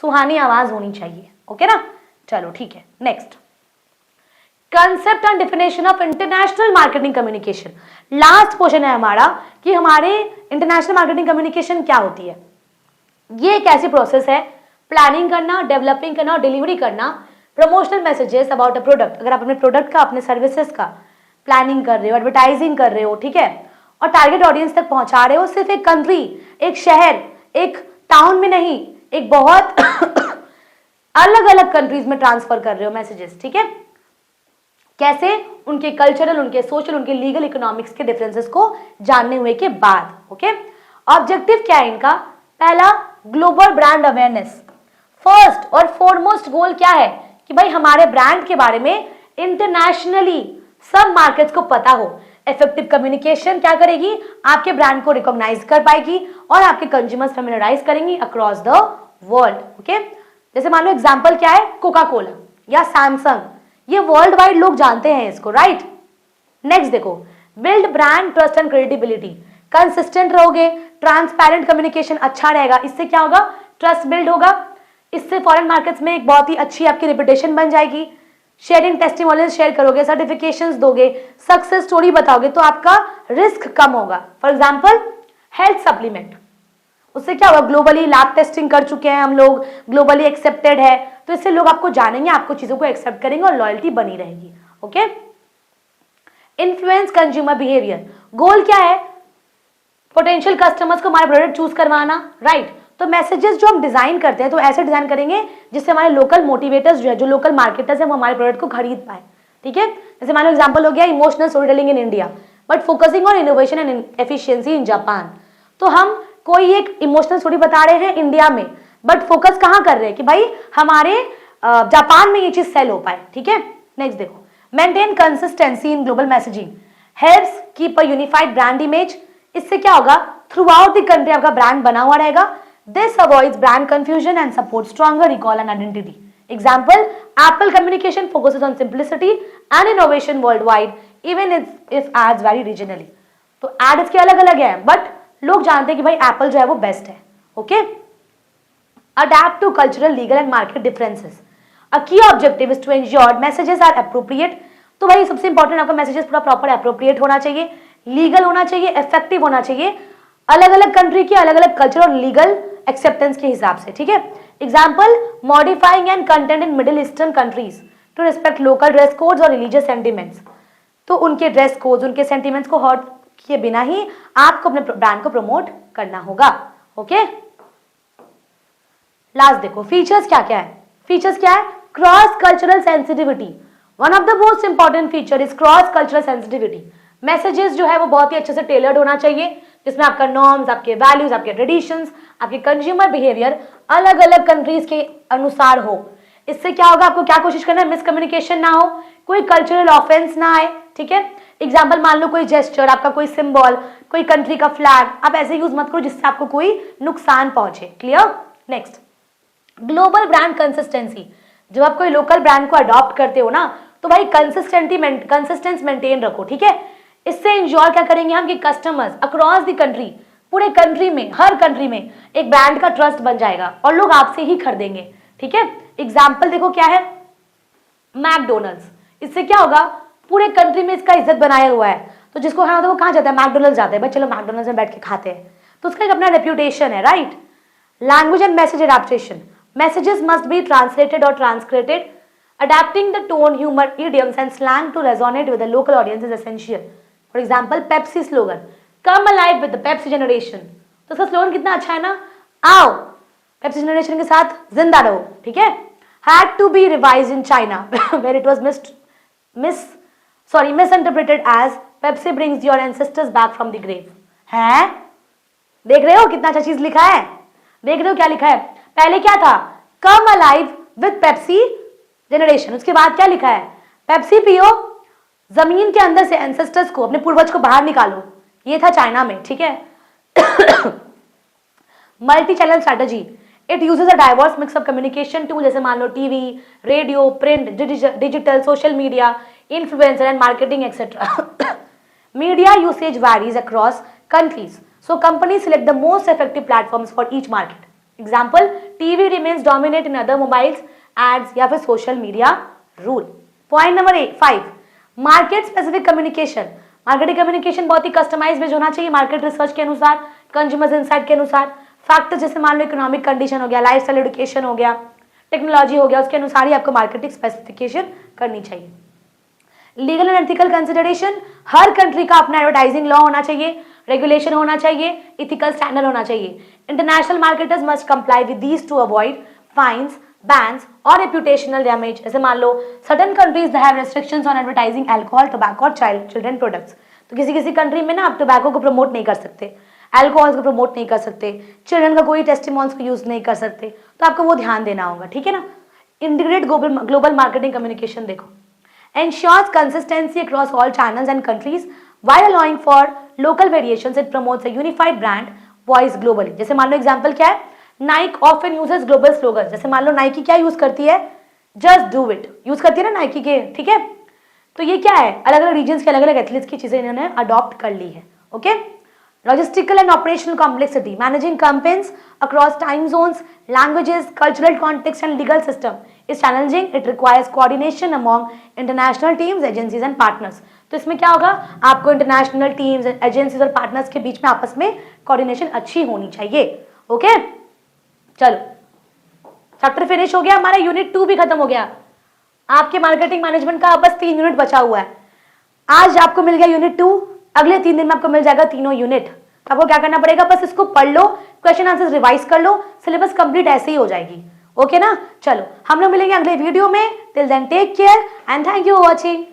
सुहानी आवाज होनी चाहिए। ओके ना, चलो ठीक है। Next, concept and definition of international marketing communication. Last question है हमारा कि हमारे इंटरनेशनल मार्केटिंग कम्युनिकेशन क्या होती है। ये एक ऐसी प्रोसेस है, प्लानिंग करना, डेवलपिंग करना और डिलीवरी करना promotional messages about a product. अगर आप अपने प्रोडक्ट का, अपने सर्विसेज का प्लानिंग कर रहे हो, एडवर्टाइजिंग कर रहे हो, ठीक है, और टारगेट ऑडियंस तक पहुंचा रहे हो, सिर्फ एक कंट्री, एक शहर, एक टाउन में नहीं, एक बहुत अलग अलग कंट्रीज में ट्रांसफर कर रहे हो मैसेजेस। ठीक है, कैसे? उनके कल्चरल, उनके सोशल, उनके लीगल, इकोनॉमिक्स के डिफरेंसेस को जानने हुए के बाद। ओके, ऑब्जेक्टिव क्या है इनका? पहला, ग्लोबल ब्रांड अवेयरनेस। फर्स्ट और फॉरमोस्ट गोल क्या है कि भाई हमारे ब्रांड के बारे में इंटरनेशनली सब मार्केट्स को पता हो, इफेक्टिव कम्युनिकेशन क्या करेगी, आपके ब्रांड को रिकॉग्नाइज कर पाएगी और आपके कंज्यूमर्स फेमिलियराइज करेंगी अक्रॉस द वर्ल्ड। ओके, जैसे मान लो एग्जांपल क्या है, कोका कोला या सैमसंग, ये वर्ल्ड वाइड लोग जानते हैं इसको, राइट। नेक्स्ट देखो, build brand trust and credibility. Consistent रहोगे, ट्रांसपेरेंट कम्युनिकेशन अच्छा रहेगा, इससे क्या होगा, ट्रस्ट बिल्ड होगा, इससे फॉरेन मार्केट्स में एक बहुत ही अच्छी आपकी रेपुटेशन बन जाएगी। शेयरिंग टेस्टिमोनियल्स शेयर करोगे, सर्टिफिकेशंस दोगे, सक्सेस स्टोरी बताओगे तो आपका रिस्क कम होगा। फॉर एग्जांपल हेल्थ सप्लीमेंट, उससे क्या होगा, ग्लोबली लैब टेस्टिंग कर चुके हैं हम लोग, ग्लोबली एक्सेप्टेड है, तो इससे लोग आपको जानेंगे, आपको चीजों को एक्सेप्ट करेंगे और लॉयल्टी बनी रहेगी। ओके, इन्फ्लुएंस कंज्यूमर बिहेवियर, गोल क्या है, पोटेंशियल कस्टमर्स को हमारा प्रोडक्ट चूज करवाना, राइट। तो मैसेजेस जो हम डिजाइन करते हैं तो ऐसे डिजाइन करेंगे जिससे हमारे लोकल मोटिवेटर्स जो है, जो लोकल मार्केटर्स है, वो हमारे प्रोडक्ट को खरीद पाए। ठीक है, जैसे मान लो एग्जांपल हो गया emotional story telling in India but focusing on innovation and efficiency in Japan. तो हम कोई एक इमोशनल स्टोरी बता रहे हैं इंडिया में, बट फोकस कहाँ कर रहे हैं कि भाई हमारे जापान में ये चीज सेल हो पाए। ठीक है, नेक्स्ट देखो, maintain consistency in global messaging, helps keep a unified brand image. इससे क्या होगा, थ्रू आउट द कंट्री आपका ब्रांड बना हुआ रहेगा। This avoids brand confusion and support stronger recall and identity. Example, Apple communication focuses on simplicity and innovation world wide even if ads vary regionally. तो ad इसके अलग अलग है but लोग जानते हैं कि भाई एप्पल जो है वो बेस्ट है। Okay, adapt to cultural, legal and market differences. A key objective is to ensure messages are appropriate. तो भाई सबसे इंपॉर्टेंट आपका मैसेजेस पूरा प्रॉपर एप्रोप्रिएट होना चाहिए, लीगल होना चाहिए, इफेक्टिव होना चाहिए, अलग अलग कंट्री के अलग अलग कल्चर और लीगल एक्सेप्टेंस के हिसाब से। ठीक है, example, modifying and content in middle eastern countries to respect local dress codes और रिलीजियस सेंटिमेंट्स। तो उनके ड्रेस कोड्स, उनके सेंटिमेंट्स को हर्ट किए बिना ही आपको अपने ब्रांड को प्रमोट करना होगा। ओके, लास्ट देखो फीचर्स क्या क्या है। फीचर्स क्या है, cross cultural sensitivity. One of the most important feature is cross cultural sensitivity. Messages जो है वो बहुत ही अच्छे से टेलर्ड होना चाहिए, जिसमें आपका नॉर्म्स, आपके वैल्यूज, आपके ट्रेडिशंस, आपके कंज्यूमर बिहेवियर अलग अलग कंट्रीज के अनुसार हो। इससे क्या होगा, आपको क्या कोशिश करना है, मिसकम्युनिकेशन ना हो, कोई कल्चरल ऑफेंस ना आए। ठीक है, एग्जाम्पल मान लो कोई जेस्चर, आपका कोई सिंबल, कोई कंट्री का फ्लैग, आप ऐसे यूज मत करो जिससे आपको कोई नुकसान पहुंचे। Clear. Next, global brand consistency. जब आप कोई लोकल ब्रांड को अडॉप्ट करते हो ना तो भाई कंसिस्टेंस मेंटेन रखो। ठीक है, इससे इंश्योर क्या करेंगे हम कि कस्टमर्स अक्रॉस द कंट्री, पूरे कंट्री में, हर कंट्री में एक ब्रांड का ट्रस्ट बन जाएगा और लोग आपसे ही खरीदेंगे। ठीक है, एग्जाम्पल देखो क्या है, मैकडोनल्ड्स। इससे क्या होगा, पूरे कंट्री में इसका इज्जत बनाया हुआ है, तो जिसको खाना होता है वो कहाँ जाता है, मैकडोनल्ड्स जाता है, भाई चलो मैकडोनल्ड्स में बैठ के खाते हैं, तो उसका एक अपना रेप्यूटेशन है, right. Language and message adaptation, messages must be translated और transcripted, adapting the tone, humor, idioms and slang to resonate with the local audience is essential. For example, Pepsi slogan, come alive with the Pepsi generation. तो उसका slogan कितना अच्छा है ना, आओ Pepsi generation के साथ जिंदा रहो। ठीक है, had to be revised in China where it was misinterpreted as Pepsi brings your ancestors back from the grave. है, देख रहे हो कितना अच्छा चीज लिखा है, देख रहे हो क्या लिखा है। पहले क्या था, come alive with Pepsi generation, उसके बाद क्या लिखा है, पेप्सी पियो, जमीन के अंदर से एंसेस्टर्स को, अपने पूर्वज को बाहर निकालो। ये था चाइना में। ठीक है, multi channel strategy, it uses a diverse mix of communication tool, जैसे मान लो TV, radio, print, digital, social media, influencer and marketing etcetera. Media usage varies across countries, so company select the most effective platforms for each market. Example, TV remains dominate in other mobiles, ads या फिर social media rule. Point number 5, market specific communication. Marketing communication बहुत ही customise based होना चाहिए, market research के अनुसार, consumers insight के अनुसार, फैक्टर जैसे मान लो इकोनॉमिक कंडीशन हो गया, लाइफस्टाइल एजुकेशन हो गया, टेक्नोलॉजी हो गया, उसके अनुसार ही आपको मार्केटिंग स्पेसिफिकेशन करनी चाहिए। Legal and ethical consideration, her country का अपना एडवर्टाइजिंग लॉ होना चाहिए, रेगुलेशन होना चाहिए, इथिकल स्टैंडर्ड होना चाहिए। International marketers must comply with these to avoid fines, bans और रेप्यूटेशनल डैमेज। जैसे मान लो certain countries have restrictions on advertising alcohol, tobacco और चिल्ड्रन प्रोडक्ट्स। तो किसी कंट्री में ना आप टोबैको को प्रमोट नहीं कर सकते, अल्कोहल को प्रमोट नहीं कर सकते, चिल्ड्रन का कोई टेस्टिमोन्स को यूज नहीं कर सकते, तो आपको वो ध्यान देना होगा। ठीक है ना। इंटीग्रेट ग्लोबल मार्केटिंग कम्युनिकेशन देखो, ensures consistency across all channels and countries, while allowing for local variations it promotes a unified brand voice globally। जैसे मान लो एग्जांपल क्या है, Naik often uses global slogan. जैसे मान लो नाइकी क्या यूज करती है, जस्ट डू इट यूज करती है ना नाइकी के, ठीक है। तो ये क्या है, अलग अलग रीजन्स के अलग अलग एथलीट्स की चीजें इन्होंने अडॉप्ट कर ली है। Okay, logistical and operational complexity, managing campaigns across time zones, languages, cultural context and legal system is challenging. It requires coordination among international teams, agencies and partners. तो इसमें क्या होगा, आपको इंटरनेशनल टीम्स, एजेंसीज और partners के बीच में आपस में कोऑर्डिनेशन अच्छी होनी चाहिए। ओके, चलो चैप्टर फिनिश हो गया हमारा, यूनिट 2 भी खत्म हो गया। आपके मार्केटिंग मैनेजमेंट का बस 3 यूनिट बचा हुआ है। आज आपको मिल गया यूनिट 2, अगले 3 दिन में आपको मिल जाएगा तीनों यूनिट। आपको क्या करना पड़ेगा, बस इसको पढ़ लो, क्वेश्चन आंसर रिवाइज कर लो, सिलेबस कंप्लीट ऐसे ही हो जाएगी। ओके ना, चलो हम लोग मिलेंगे अगले वीडियो में। Till then take care and thank you for watching.